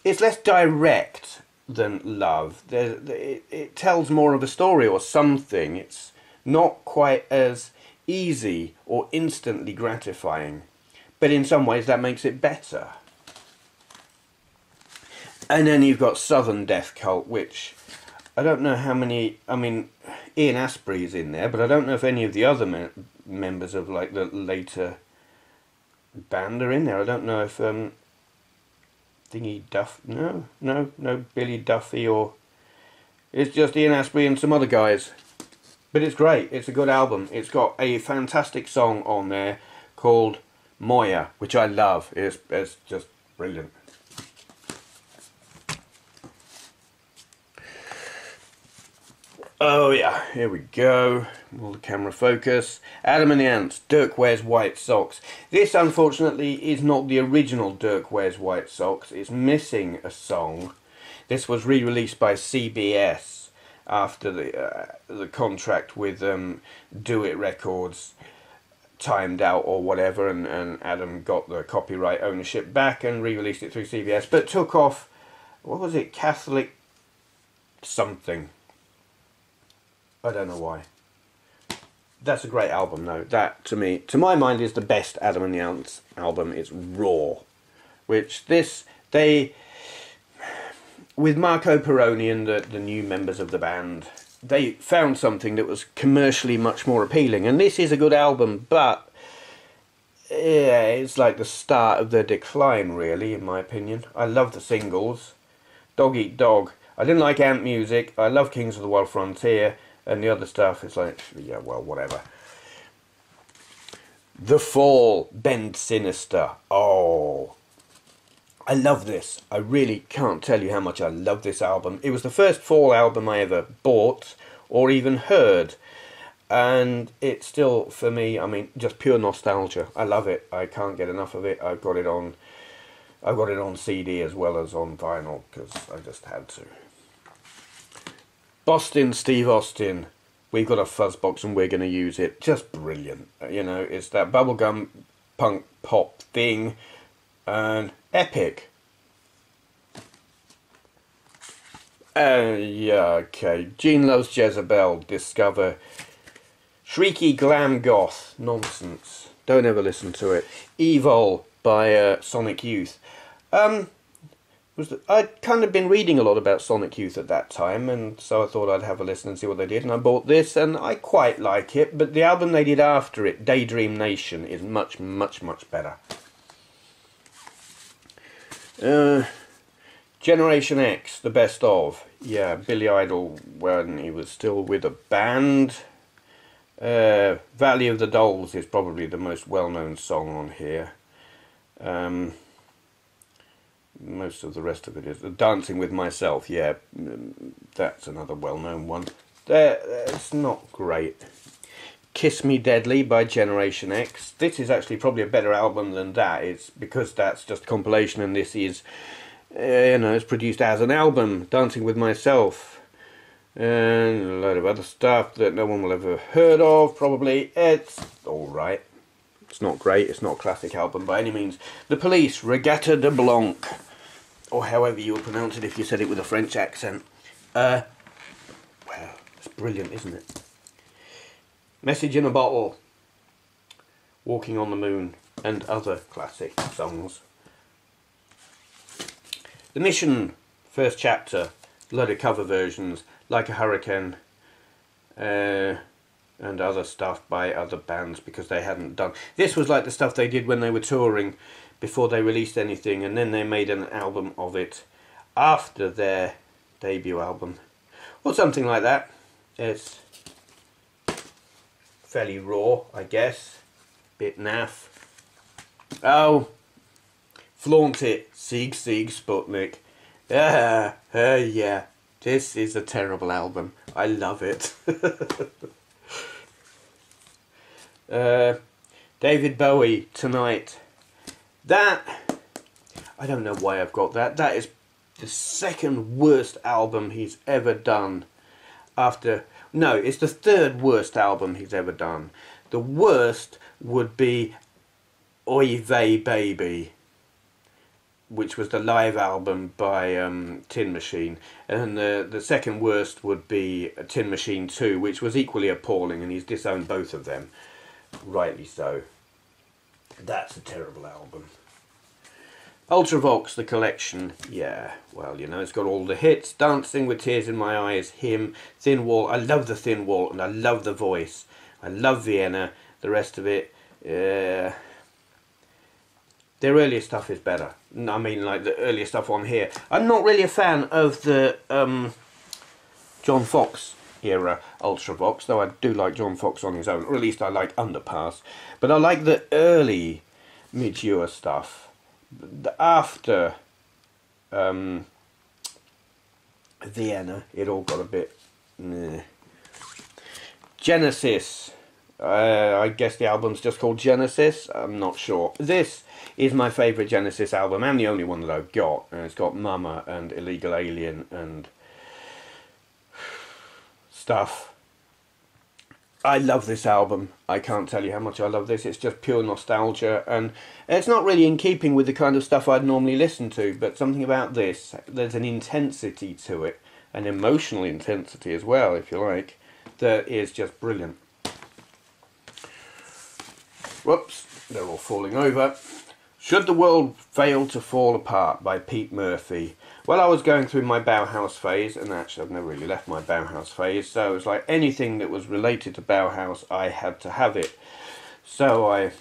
less direct than Love. It tells more of a story or something. It's not quite as easy or instantly gratifying, but in some ways that makes it better. And then you've got Southern Death Cult, which I don't know how many... I mean, Ian Astbury's in there, but I don't know if any of the other members of like the later band are in there. I don't know if Thingy Duff... No, Billy Duffy, or... It's just Ian Astbury and some other guys. But it's great. It's a good album. It's got a fantastic song on there called Moya, which I love. It's just brilliant. Oh yeah, here we go. Will the camera focus? Adam and the Ants, Dirk Wears White Socks. This, unfortunately, is not the original Dirk Wears White Socks. It's missing a song. This was re-released by CBS after the contract with Do It Records timed out or whatever, and Adam got the copyright ownership back and re-released it through CBS, but took off, what was it, Catholic something. I don't know why. That's a great album though. That, to my mind, is the best Adam and the Ants album. It's raw. Which with Marco Peroni and the new members of the band, they found something that was commercially much more appealing. And this is a good album, but yeah, it's like the start of their decline, really, in my opinion. I love the singles. Dog Eat Dog. I didn't like Ant Music. I love Kings of the Wild Frontier. And the other stuff is like, yeah, well, whatever. The Fall, Bend Sinister. Oh, I love this. I really can't tell you how much I love this album. It was the first Fall album I ever bought or even heard. And it's still, for me, I mean, just pure nostalgia. I love it. I can't get enough of it. I've got it on CD as well as on vinyl because I just had to. Boston, Steve Austin. We've got a fuzz box and we're going to use it. Just brilliant. You know, it's that bubblegum punk pop thing. And epic. Yeah, okay. Gene Loves Jezebel. Discover. Shrieky glam goth. Nonsense. Don't ever listen to it. Evil by Sonic Youth. I'd kind of been reading a lot about Sonic Youth at that time, and so I thought I'd have a listen and see what they did, and I bought this, and I quite like it, but the album they did after it, Daydream Nation, is much, much, much better. Generation X, the best of. Yeah, Billy Idol when he was still with a band. Valley of the Dolls is probably the most well-known song on here. Most of the rest of it is Dancing with Myself. Yeah, that's another well-known one. It's not great. Kiss Me Deadly by Generation X. This is actually probably a better album than that. It's because that's just a compilation and this is, you know, it's produced as an album. Dancing with Myself. And a load of other stuff that no one will ever heard of, probably. It's alright. It's not great. It's not a classic album by any means. The Police, Regatta de Blanc. Or however you would pronounce it if you said it with a French accent. Well, it's brilliant, isn't it? Message in a Bottle. Walking on the Moon. And other classic songs. The Mission, first chapter. A load of cover versions. Like a Hurricane. And other stuff by other bands because they hadn't done. This was like the stuff they did when they were touring before they released anything, and then they made an album of it after their debut album or something like that. It's fairly raw, I guess, bit naff. Oh, Flaunt It, Sieg Sieg Sputnik. Yeah, this is a terrible album. I love it. David Bowie, Tonight. That, I don't know why I've got that. That is the second worst album he's ever done. No, it's the third worst album he's ever done. The worst would be Oy Vey Baby, which was the live album by Tin Machine. And the second worst would be Tin Machine 2, which was equally appalling, and he's disowned both of them. Rightly so. That's a terrible album. Ultravox, the collection. Yeah, well, you know, it's got all the hits. Dancing with Tears in My Eyes, Him, Thin Wall. I love the Thin Wall and I love the voice. I love Vienna. The rest of it, their earlier stuff is better. I mean, like the earlier stuff on here. I'm not really a fan of the John Fox era Ultravox, though I do like John Fox on his own, or at least I like Underpass. But I like the early Midure stuff. After Vienna, it all got a bit meh. Genesis. I guess the album's just called Genesis. I'm not sure. This is my favourite Genesis album, and the only one that I've got. And it's got Mama and Illegal Alien and stuff. I love this album. I can't tell you how much I love this. It's just pure nostalgia, and it's not really in keeping with the kind of stuff I'd normally listen to, but something about this, there's an intensity to it, an emotional intensity as well, if you like, that is just brilliant. Whoops, they're all falling over. Should the World Fail to Fall Apart by Pete Murphy. Well, I was going through my Bauhaus phase, and actually I've never really left my Bauhaus phase, so it was like anything that was related to Bauhaus, I had to have it. So I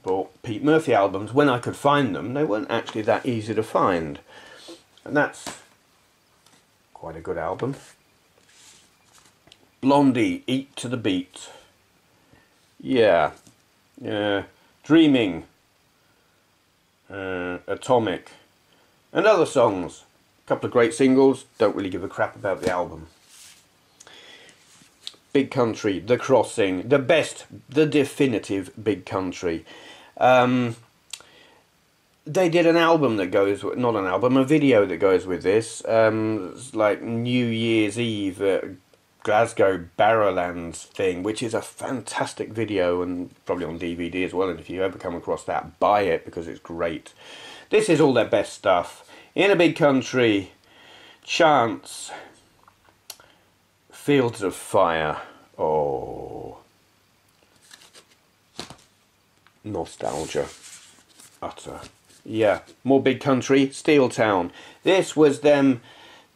bought Pete Murphy albums when I could find them. They weren't actually that easy to find. And that's quite a good album. Blondie, Eat to the Beat. Yeah. Dreaming. Atomic. And other songs. A couple of great singles, don't really give a crap about the album. Big Country, The Crossing, the best, the definitive Big Country. They did an album that goes, not an album, a video that goes with this. It's like New Year's Eve at Glasgow Barrowlands thing, which is a fantastic video and probably on DVD as well. And if you ever come across that, buy it because it's great. This is all their best stuff. In a Big Country, Chance, Fields of Fire. Oh, nostalgia, utter. Yeah, more Big Country, Steel Town. This was them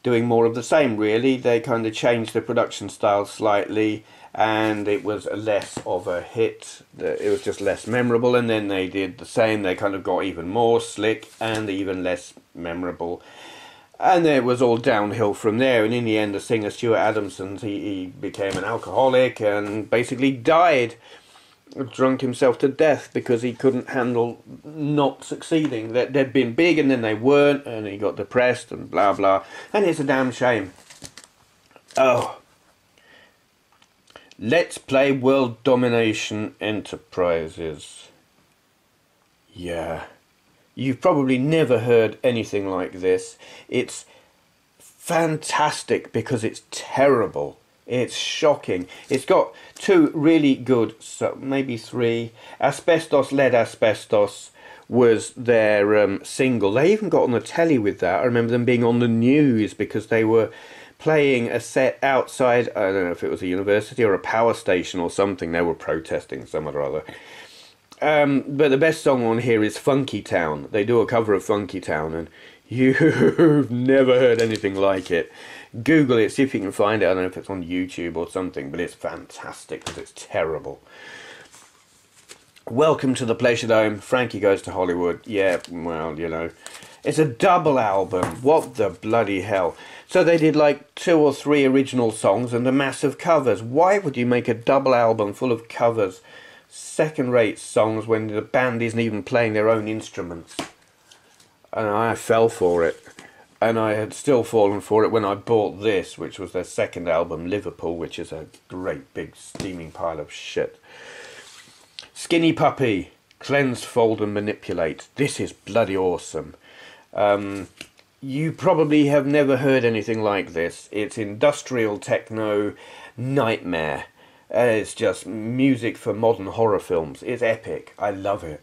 doing more of the same, really. They kind of changed the production style slightly, and it was less of a hit. It was just less memorable, and then they did the same. They kind of got even more slick and even less memorable. And it was all downhill from there, and in the end the singer Stuart Adamson, he became an alcoholic and basically died, drunk himself to death because he couldn't handle not succeeding. They'd been big and then they weren't, and he got depressed and blah blah, and it's a damn shame. Oh, let's play World Domination Enterprises. Yeah. You've probably never heard anything like this. It's fantastic because it's terrible. It's shocking. It's got two really good, so maybe three. Asbestos, Lead Asbestos was their single. They even got on the telly with that. I remember them being on the news because they were playing a set outside, I don't know if it was a university or a power station or something. They were protesting some or other. But the best song on here is Funky Town. They do a cover of Funky Town, and you've never heard anything like it. Google it, see if you can find it. I don't know if it's on YouTube or something, but it's fantastic because it's terrible. Welcome to the Pleasure Dome. Frankie Goes to Hollywood. Yeah, well, you know. It's a double album. What the bloody hell. So they did like 2 or 3 original songs and a massive covers. Why would you make a double album full of covers? Second-rate songs when the band isn't even playing their own instruments. And I fell for it. And I had still fallen for it when I bought this, which was their second album, Liverpool, which is a great big steaming pile of shit. Skinny Puppy, Cleanse, Fold and Manipulate. This is bloody awesome. You probably have never heard anything like this. It's industrial techno nightmare. It's just music for modern horror films. It's epic. I love it.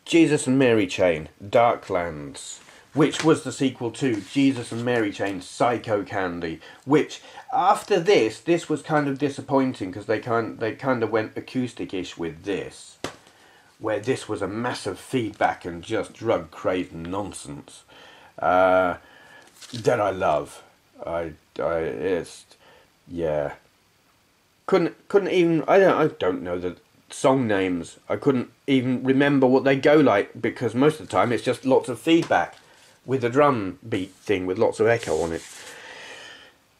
Jesus and Mary Chain, Darklands, which was the sequel to Jesus and Mary Chain, Psycho Candy, which after this was kind of disappointing because they kind of went acoustic-ish with this, where this was a massive feedback and just drug-crazed nonsense that I love. Yeah, couldn't even, I don't know the song names. I couldn't even remember what they go like because most of the time it's just lots of feedback with a drum beat thing with lots of echo on it.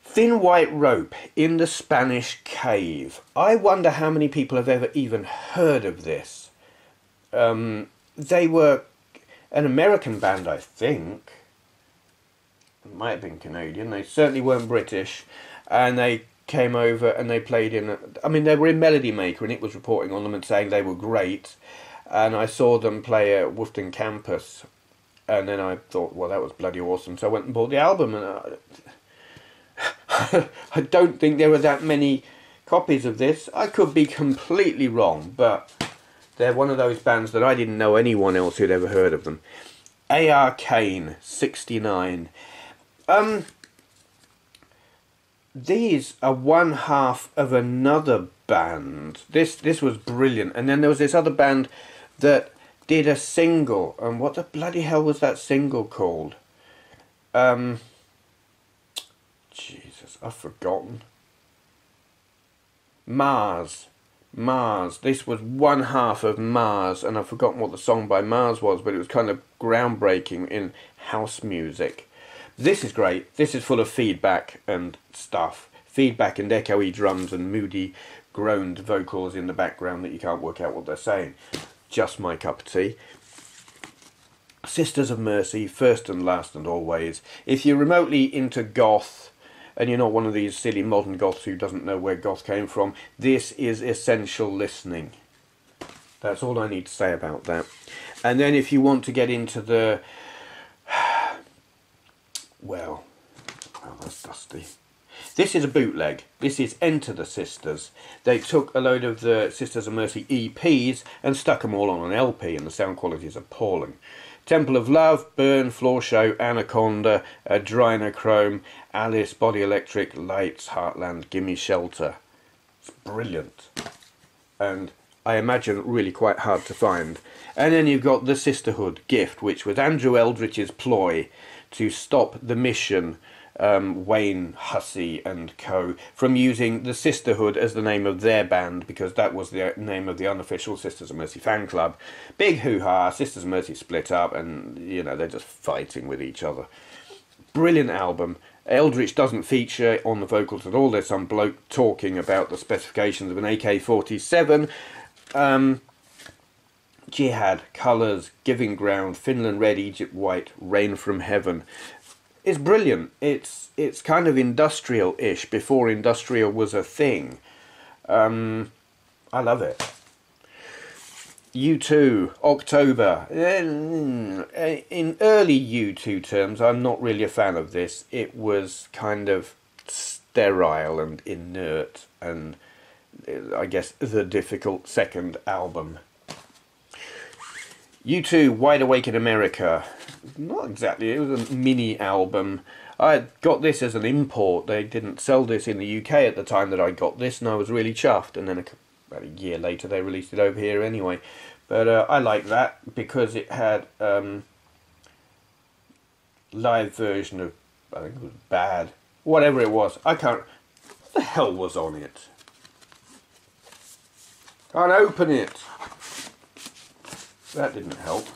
Thin White Rope, In the Spanish Cave. I wonder how many people have ever even heard of this. They were an American band, I think. It might have been Canadian. They certainly weren't British. And they came over and they played in, I mean, they were in Melody Maker and it was reporting on them and saying they were great. And I saw them play at Woofton Campus. And then I thought, well, that was bloody awesome. So I went and bought the album. And I don't think there were that many copies of this. I could be completely wrong, but they're one of those bands that I didn't know anyone else who'd ever heard of them. A.R. Kane, 69. These are one half of another band. This was brilliant. And then there was this other band that did a single. And what the bloody hell was that single called? Jesus, I've forgotten. Mars. This was one half of Mars, and I've forgotten what the song by Mars was, but it was kind of groundbreaking in house music. This is great. This is full of feedback and stuff. Feedback and echoey drums and moody, groaned vocals in the background that you can't work out what they're saying. Just my cup of tea. Sisters of Mercy, first and last and always. If you're remotely into goth, and you're not one of these silly modern goths who doesn't know where goth came from, this is essential listening. That's all I need to say about that. And then if you want to get into the... well, that's dusty. This is a bootleg. This is Enter the Sisters. They took a load of the Sisters of Mercy EPs and stuck them all on an LP, and the sound quality is appalling. Temple of Love, Burn, Floor Show, Anaconda, Adrenochrome, Alice, Body Electric, Lights, Heartland, Gimme Shelter. It's brilliant. And I imagine really quite hard to find. And then you've got The Sisterhood Gift, which was Andrew Eldritch's ploy to stop the Mission, Wayne Hussey and co. from using the Sisterhood as the name of their band, because that was the name of the unofficial Sisters of Mercy fan club. Big hoo-ha, Sisters of Mercy split up, and you know, they're just fighting with each other. Brilliant album. Eldritch doesn't feature on the vocals at all. There's some bloke talking about the specifications of an AK-47. Jihad, Colours, Giving Ground, Finland Red, Egypt White, Rain from Heaven. It's brilliant. It's kind of industrial-ish, before industrial was a thing. I love it. U2, October. In early U2 terms, I'm not really a fan of this. It was kind of sterile and inert, and I guess the difficult second album. U2, Wide Awake in America. Not exactly, it was a mini album. I got this as an import. They didn't sell this in the UK at the time that I got this, and I was really chuffed. And then about a year later they released it over here anyway. But I like that because it had live version of, I think it was Bad. Whatever it was. I can't... What the hell was on it? Can't open it. That didn't help.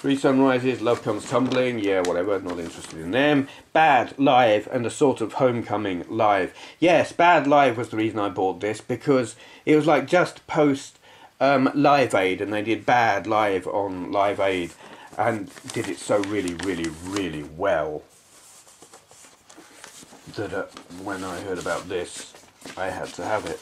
Three Sunrises, Love Comes Tumbling, yeah, whatever, not interested in them. Bad Live and a sort of Homecoming Live. Yes, Bad Live was the reason I bought this, because it was like just post Live Aid, and they did Bad Live on Live Aid and did it so really, really, really well that when I heard about this, I had to have it.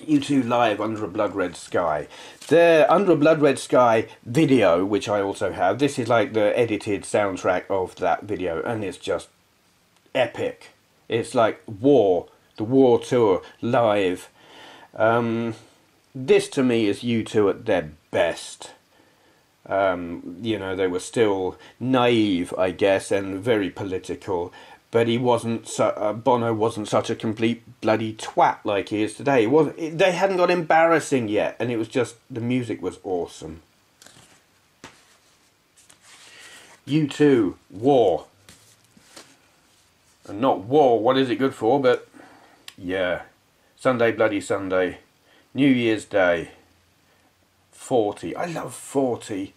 U2 Live Under a Blood Red Sky. The Under a Blood Red Sky video, which I also have, this is like the edited soundtrack of that video, and it's just epic. It's like War, the War Tour, live. This to me is U2 at their best. You know, they were still naive, I guess, and very political, but he wasn't. Bono wasn't such a complete bloody twat like he is today. They hadn't got embarrassing yet, and it was just, the music was awesome. U2, War, and not War. What is it good for? But yeah, Sunday Bloody Sunday, New Year's Day, 40. I love 40.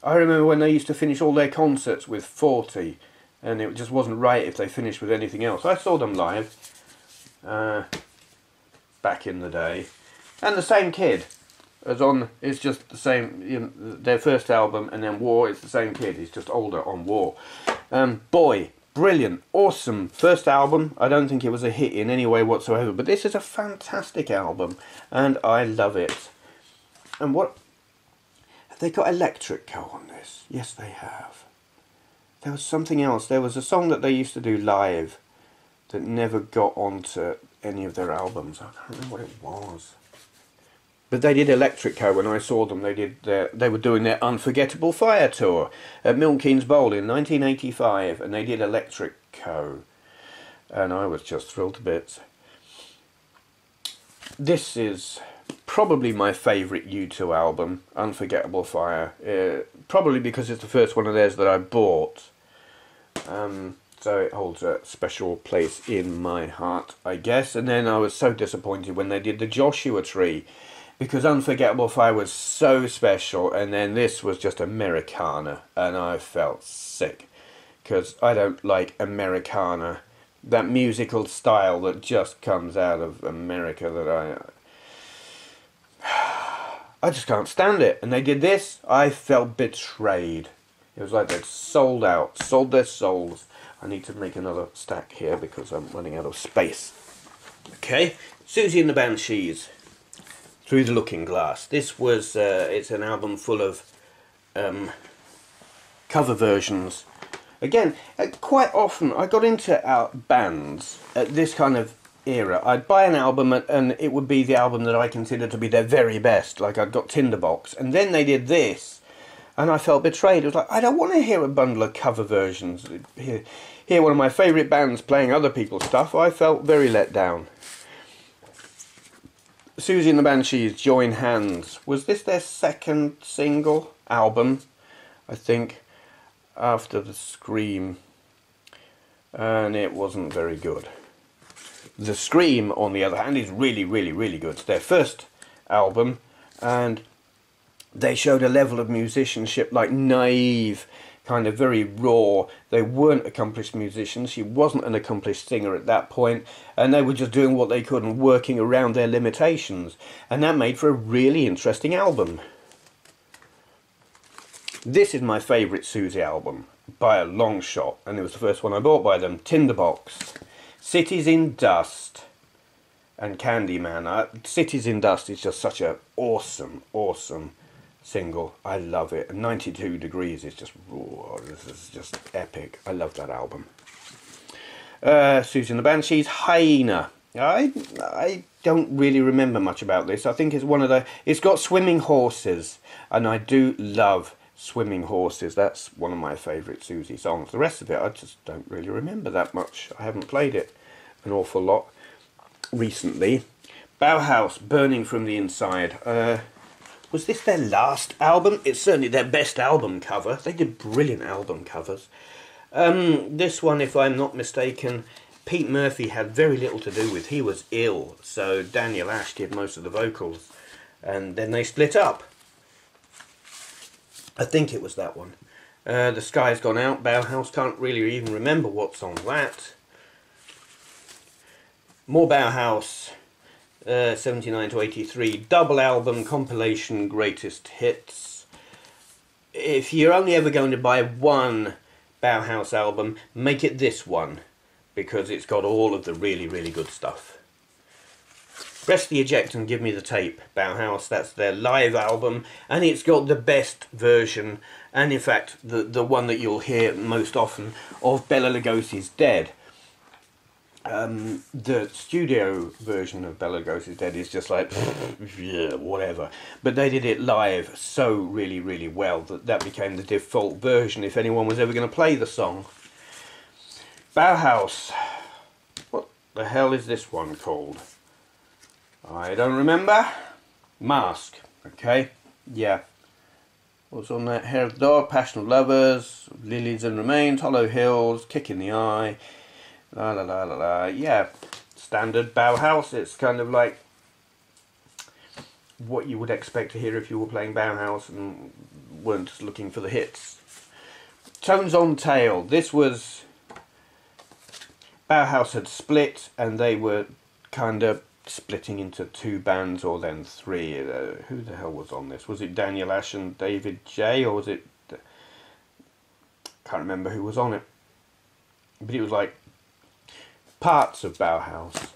I remember when they used to finish all their concerts with 40, and it just wasn't right if they finished with anything else. I saw them live back in the day, and the same kid as on. It's just the same. You know, their first album, and then War. It's the same kid. He's just older on War. Boy, brilliant, awesome first album. I don't think it was a hit in any way whatsoever, but this is a fantastic album, and I love it. And what? They got Electric Co on this. Yes, they have. There was something else. There was a song that they used to do live that never got onto any of their albums. I can't remember what it was. But they did Electric Co when I saw them. They were doing their Unforgettable Fire tour at Milton Keynes Bowl in 1985, and they did Electric Co. And I was just thrilled to bits. This is probably my favourite U2 album, Unforgettable Fire. Probably because it's the first one of theirs that I bought. So it holds a special place in my heart, I guess. And then I was so disappointed when they did the Joshua Tree, because Unforgettable Fire was so special, and then this was just Americana, and I felt sick, because I don't like Americana that musical style that just comes out of America that I just can't stand it. And they did this, I felt betrayed. It was like they'd sold out, sold their souls. I need to make another stack here because I'm running out of space. Okay, Susie and the Banshees, Through the Looking Glass. This was, it's an album full of cover versions. Again, quite often I got into bands at this kind of era. I'd buy an album and it would be the album that I considered to be their very best, like I'd got Tinderbox, and then they did this and I felt betrayed. It was like, I don't want to hear a bundle of cover versions. Hear one of my favourite bands playing other people's stuff. I felt very let down. Susie and the Banshees, Join Hands. Was this their second single album, I think, after the Scream? And it wasn't very good. The Scream, on the other hand, is really, really, really good. It's their first album, and they showed a level of musicianship, like naive, kind of very raw. They weren't accomplished musicians. She wasn't an accomplished singer at that point, and they were just doing what they could and working around their limitations. And that made for a really interesting album. This is my favourite Susie album, by a long shot, and it was the first one I bought by them, Tinderbox. Cities in Dust and Candyman. Cities in Dust is just such an awesome, awesome single. I love it. And 92 Degrees is just raw. This is just epic. I love that album. Susie and the Banshees, Hyena. I don't really remember much about this. I think it's one of the... It's got swimming horses, and I do love Swimming Horses. That's one of my favourite Susie songs. The rest of it I just don't really remember that much. I haven't played it an awful lot recently. Bauhaus, Burning from the Inside. Was this their last album? It's certainly their best album cover. They did brilliant album covers. This one, if I'm not mistaken, Pete Murphy had very little to do with. He was ill, so Daniel Ash did most of the vocals, and then they split up. I think it was that one. The Sky's Gone Out, Bauhaus. Can't really even remember what's on that. More Bauhaus, 79 to 83. Double album, compilation, greatest hits. If you're only ever going to buy one Bauhaus album, make it this one, because it's got all of the really, really good stuff. Press the eject and give me the tape. Bauhaus, that's their live album, and it's got the best version, and in fact the one that you'll hear most often, of Bela Lugosi's Dead. The studio version of Bela Lugosi's Dead is just like, yeah, whatever. But they did it live so really, really well that that became the default version if anyone was ever going to play the song. Bauhaus. What the hell is this one called? I don't remember. Mask. Okay. Yeah. What's on that? Hair of the Dog, Passion of Lovers, Lilies and Remains, Hollow Hills, Kick in the Eye. La la la la la. Yeah. Standard Bauhaus. It's kind of like what you would expect to hear if you were playing Bauhaus and weren't just looking for the hits. Tones on Tail. This was... Bauhaus had split and they were kind of splitting into two bands, or then three. Who the hell was on this? Was it Daniel Ash and David J, or was it... can't remember who was on it. But it was like parts of Bauhaus.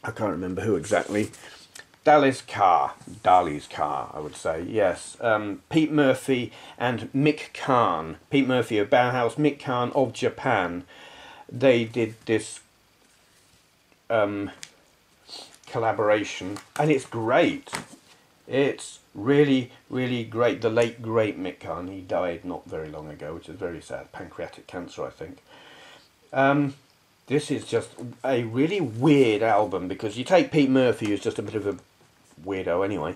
I can't remember who exactly. Dali's Car, I would say, yes. Pete Murphy and Mick Karn. Pete Murphy of Bauhaus, Mick Karn of Japan. They did this collaboration, and it's great. It's really, really great. The late, great Mick Karn, he died not very long ago, which is very sad. Pancreatic cancer, I think. This is just a really weird album, because you take Pete Murphy, who's just a bit of a weirdo anyway,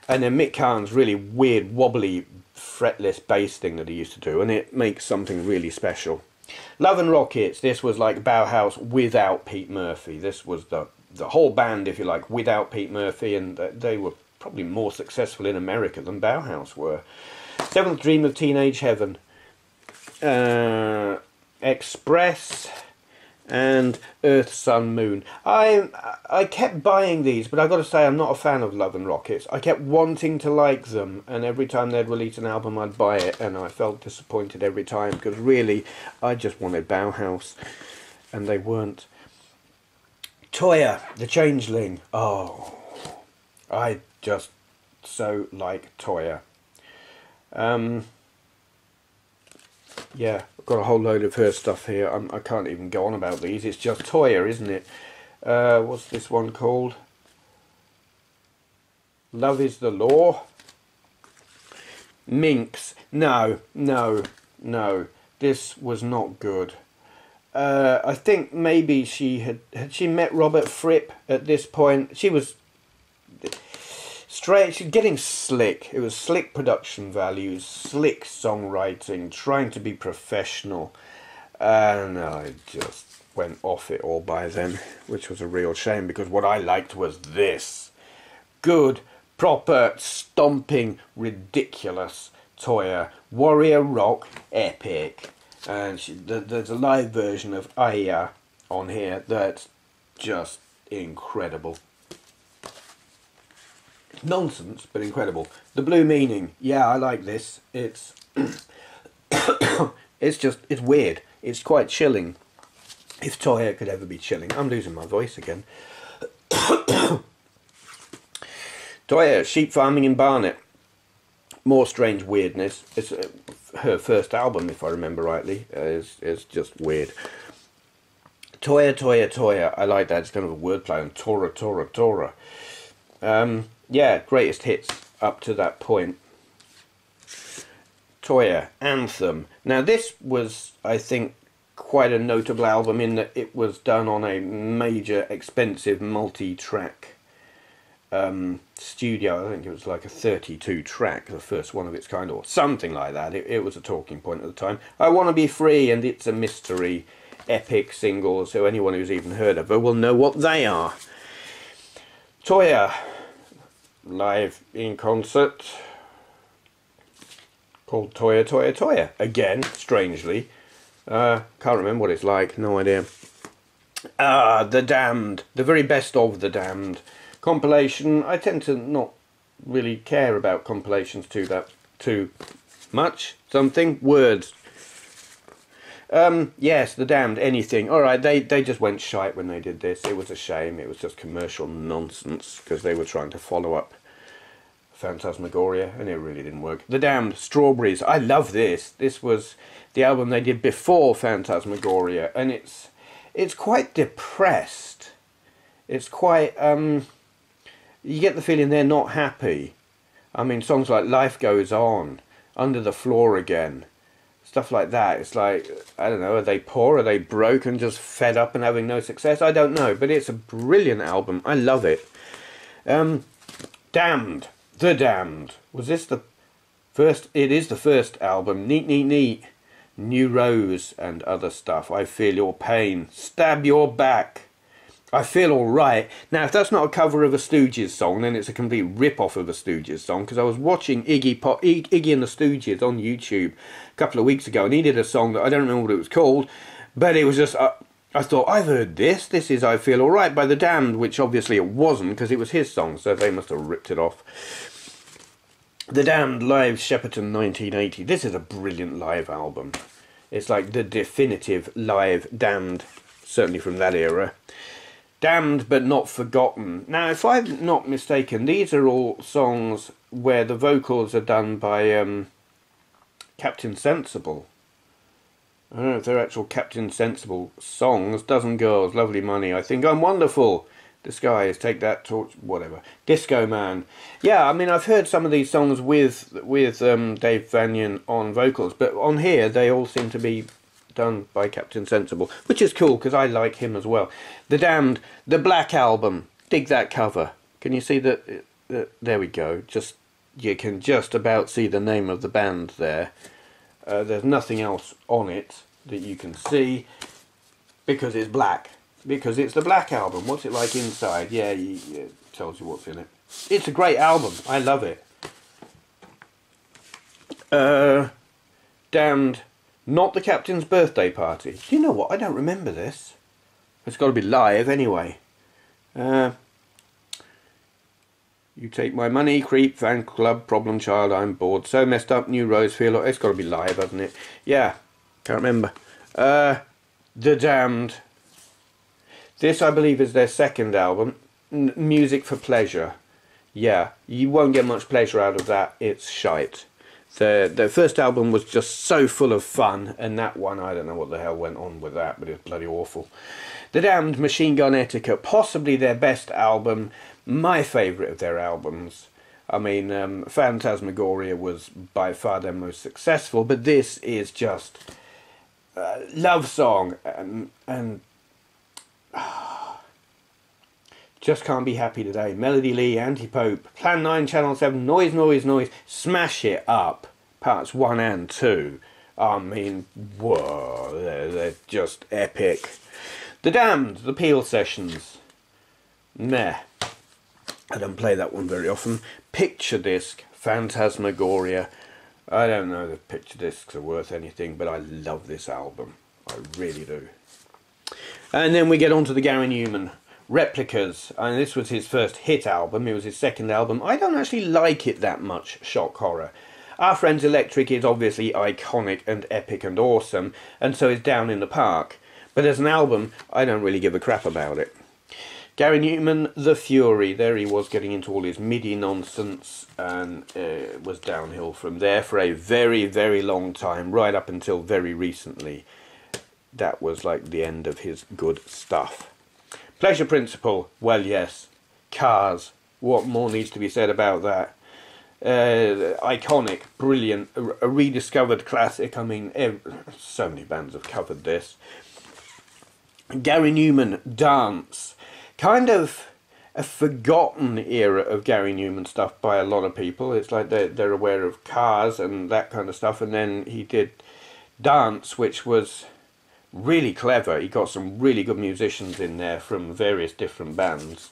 and then Mick Karn's really weird, wobbly, fretless bass thing that he used to do, and it makes something really special. Love and Rockets, this was like Bauhaus without Pete Murphy. This was the whole band, if you like, without Pete Murphy, and they were probably more successful in America than Bauhaus were. Seventh Dream of Teenage Heaven. Express, and Earth, Sun, Moon. I kept buying these, but I've got to say I'm not a fan of Love and Rockets. I kept wanting to like them, and every time they'd release an album I'd buy it, and I felt disappointed every time, because really I just wanted Bauhaus, and they weren't. Toya, the Changeling. Oh, I just so like Toya. Yeah, I've got a whole load of her stuff here. I can't even go on about these. It's just Toya, isn't it? What's this one called? Love is the Law. Minx. No. This was not good. I think maybe she had she met Robert Fripp at this point. She was straight. She's getting slick. It was slick production values, slick songwriting, trying to be professional, and I just went off it all by then, which was a real shame, because what I liked was this good, proper, stomping, ridiculous Toya, warrior rock epic. And there's a live version of Aya on here that's just incredible. Nonsense, but incredible. The Blue Meaning, yeah, I like this. It's it's weird. It's quite chilling. If Toya could ever be chilling. I'm losing my voice again. Toya, Sheep Farming in Barnet. More strange weirdness. It's her first album, if I remember rightly. It's just weird. Toya. I like that. It's kind of a wordplay on Tora. Yeah, greatest hits up to that point. Toya, Anthem. Now this was, I think, quite a notable album in that it was done on a major, expensive, multi-track studio. I think it was like a 32 track, the first one of its kind, or something like that. It was a talking point at the time. I Want to Be Free and It's a Mystery, epic singles, so anyone who's even heard of her will know what they are. Toya, live in concert, called Toya. Again, strangely. Can't remember what it's like, no idea. The Damned, the very best of The Damned. Compilation. I tend to not really care about compilations too much. Something. Words. Yes, The Damned, anything. Alright, they just went shite when they did this. It was a shame. It was just commercial nonsense, because they were trying to follow up Phantasmagoria, and it really didn't work. The Damned, Strawberries. I love this. This was the album they did before Phantasmagoria, and it's quite depressed. It's quite, you get the feeling they're not happy. I mean, songs like Life Goes On, Under the Floor Again, stuff like that. It's like, I don't know, are they poor, are they broke and just fed up and having no success? I don't know, but it's a brilliant album. I love it. Damned, The Damned. Was this the first? It is the first album. Neat. New Rose and other stuff. I Feel Your Pain. Stab Your Back. I Feel Alright. Now, if that's not a cover of a Stooges song, then it's a complete rip-off of a Stooges song, because I was watching Iggy and the Stooges on YouTube a couple of weeks ago, and he did a song that I don't remember what it was called, but it was just, I thought, I've heard this. This is I Feel Alright by The Damned, which obviously it wasn't, because it was his song, so they must have ripped it off. The Damned, live Shepperton 1980. This is a brilliant live album. It's like the definitive live Damned, certainly from that era. Damned but Not Forgotten. Now, if I'm not mistaken, these are all songs where the vocals are done by Captain Sensible. I don't know if they're actual Captain Sensible songs. Dozen Girls, Lovely Money, I Think I'm Wonderful, Disguise, Take That, Torch, whatever. Disco Man. Yeah, I mean, I've heard some of these songs with Dave Vanian on vocals, but on here they all seem to be done by Captain Sensible, which is cool because I like him as well. The Damned, the Black Album. Dig that cover. Can you see that? There we go. You can just about see the name of the band there. There's nothing else on it that you can see because it's black. Because it's the Black Album. What's it like inside? Yeah, it tells you what's in it. It's a great album. I love it. Damned. Not the Captain's Birthday Party. Do you know what? I don't remember this. It's got to be live anyway. You take my money, creep, fan club, problem child, I'm bored, so messed up, new rose, feel like it's got to be live, hasn't it? Yeah, can't remember. The Damned. This, I believe, is their second album. Music for Pleasure. Yeah, you won't get much pleasure out of that. It's shite. Their first album was just so full of fun, and that one, I don't know what the hell went on with that, but it's bloody awful. The Damned, Machine Gun Etiquette, possibly their best album, my favourite of their albums. I mean, Phantasmagoria was by far their most successful, but this is just love song and Just Can't Be Happy Today, Melody Lee, Anti-Pope, Plan 9, Channel 7, Noise, Noise, Noise, Smash It Up, parts 1 and 2. I mean, whoa, they're just epic. The Damned, The Peel Sessions. Meh. I don't play that one very often. Picture Disc, Phantasmagoria. I don't know if picture discs are worth anything, but I love this album. I really do. And then we get on to the Gary Newman. Replicas, and this was his first hit album. It was his second album. I don't actually like it that much, shock horror. Our Friends Electric is obviously iconic and epic and awesome, and so is Down in the Park. But as an album, I don't really give a crap about it. Gary Newman, The Fury. There he was getting into all his MIDI nonsense, and it was downhill from there for a very, very long time, right up until very recently. That was like the end of his good stuff. Pleasure Principle, well, yes. Cars, what more needs to be said about that? Iconic, brilliant, a rediscovered classic. I mean, so many bands have covered this. Gary Newman, Dance. Kind of a forgotten era of Gary Newman stuff by a lot of people. It's like they're aware of Cars and that kind of stuff, and then he did Dance, which was really clever. He got some really good musicians in there from various different bands.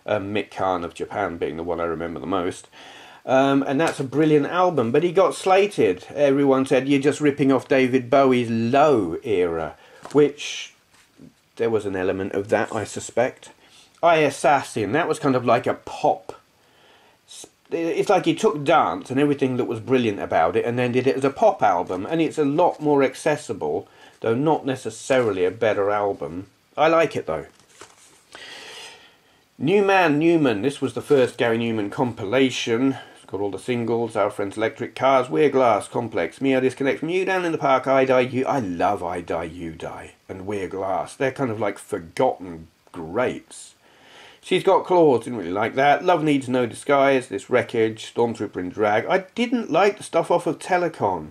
Mick Kahn of Japan being the one I remember the most. And that's a brilliant album, but he got slated. Everyone said, you're just ripping off David Bowie's Low era, which there was an element of that, I suspect. I Assassin, that was kind of like a pop. It's like he took dance and everything that was brilliant about it and then did it as a pop album, and it's a lot more accessible, though not necessarily a better album. I like it though. New Man Newman, this was the first Gary Newman compilation. It's got all the singles, Our Friends Electric, Cars, We're Glass, Complex, Me I Disconnect From You, Down in the Park, I Die You. I love I Die You Die and We're Glass. They're kind of like forgotten greats. She's Got Claws, didn't really like that. Love Needs No Disguise, This Wreckage, Stormtrooper in Drag. I didn't like the stuff off of Telecon.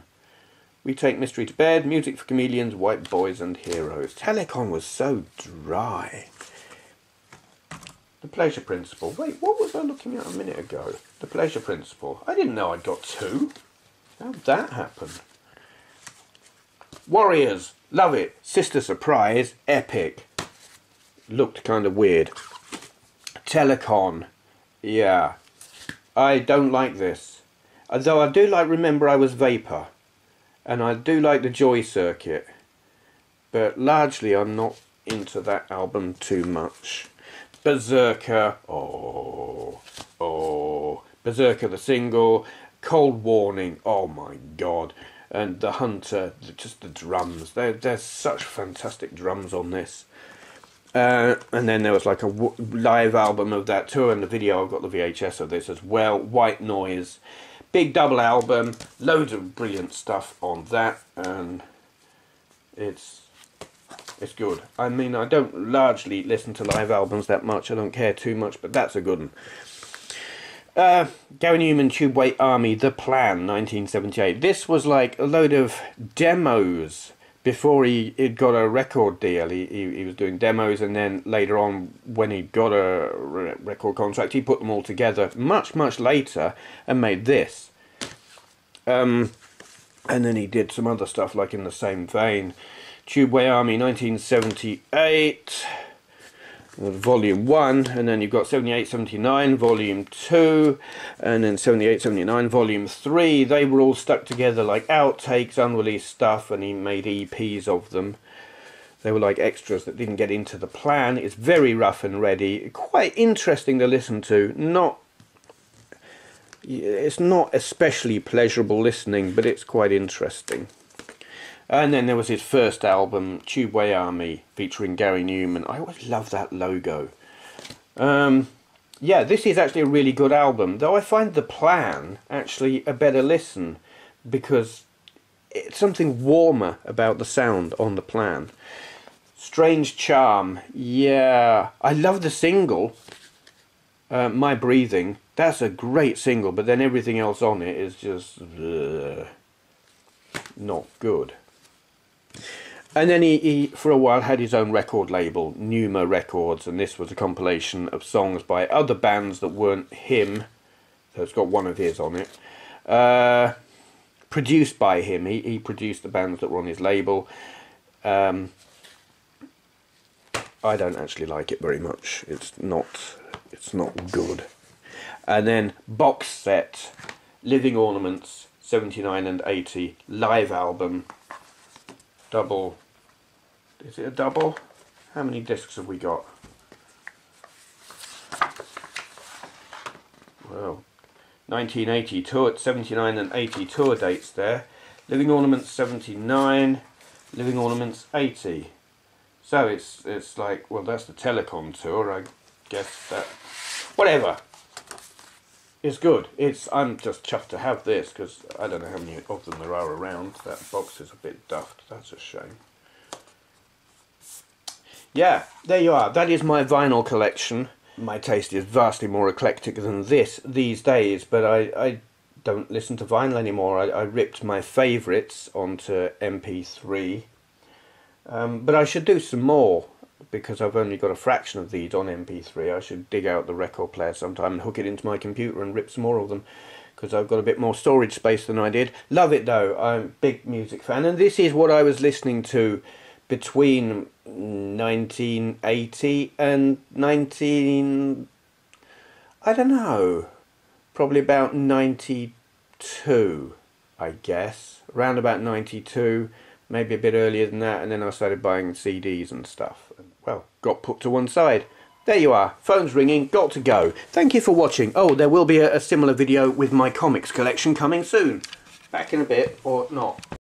We Take Mystery to Bed, Music for Chameleons, White Boys and Heroes. Telecon was so dry. The Pleasure Principle. Wait, what was I looking at a minute ago? The Pleasure Principle. I didn't know I'd got two. How'd that happen? Warriors. Love it. Sister Surprise. Epic. Looked kind of weird. Telecon. Yeah. I don't like this. Although I do like Remember I Was Vapor. And I do like the Joy Circuit, but largely I'm not into that album too much. Berserker, Berserker the single, Cold Warning, oh my god, and The Hunter, just the drums, there's such fantastic drums on this. And then there was like a live album of that too, and the video, I've got the VHS of this as well, White Noise. Big double album, loads of brilliant stuff on that, and it's good. I mean, I don't largely listen to live albums that much, I don't care too much, but that's a good one. Gary Newman, Tubeway Army, The Plan, 1978. This was like a load of demos before he'd got a record deal. He was doing demos, and then later on, when he got a record contract, he put them all together much, much later and made this. And then he did some other stuff like in the same vein. Tubeway Army, 1978, Volume 1, and then you've got 78, 79, Volume 2, and then 78, 79, Volume 3. They were all stuck together like outtakes, unreleased stuff, and he made EPs of them. They were like extras that didn't get into the plan. It's very rough and ready, quite interesting to listen to. It's not especially pleasurable listening, but it's quite interesting. And then there was his first album, Tubeway Army, featuring Gary Newman. I always love that logo. Yeah, this is actually a really good album, though I find The Plan actually a better listen, because it's something warmer about the sound on The Plan. Strange Charm, yeah, I love the single, My Breathing. That's a great single, but then everything else on it is just not good. And then he for a while had his own record label, Numa Records, and this was a compilation of songs by other bands that weren't him. So it's got one of his on it. Produced by him. He produced the bands that were on his label. I don't actually like it very much. It's not good. And then box set, Living Ornaments, 79 and 80, live album, double. Is it a double? How many discs have we got? Well, 1980 tour, 79 and 80 tour dates there. Living Ornaments 79, Living Ornaments 80. So it's like, well, that's the Telecom tour, I guess that. Whatever. It's good. I'm just chuffed to have this, because I don't know how many of them there are around. That box is a bit duffed. That's a shame. Yeah, there you are. That is my vinyl collection. My taste is vastly more eclectic than this these days, but I don't listen to vinyl anymore. I ripped my favourites onto MP3. But I should do some more, because I've only got a fraction of these on MP3. I should dig out the record player sometime and hook it into my computer and rip some more of them, because I've got a bit more storage space than I did. Love it though. I'm a big music fan, and this is what I was listening to between 1980 and I don't know, probably about 92, I guess. Around about 92, maybe a bit earlier than that, and then I started buying CDs and stuff. And, well, got put to one side. There you are, phone's ringing, got to go. Thank you for watching. Oh, there will be a similar video with my comics collection coming soon. Back in a bit, or not.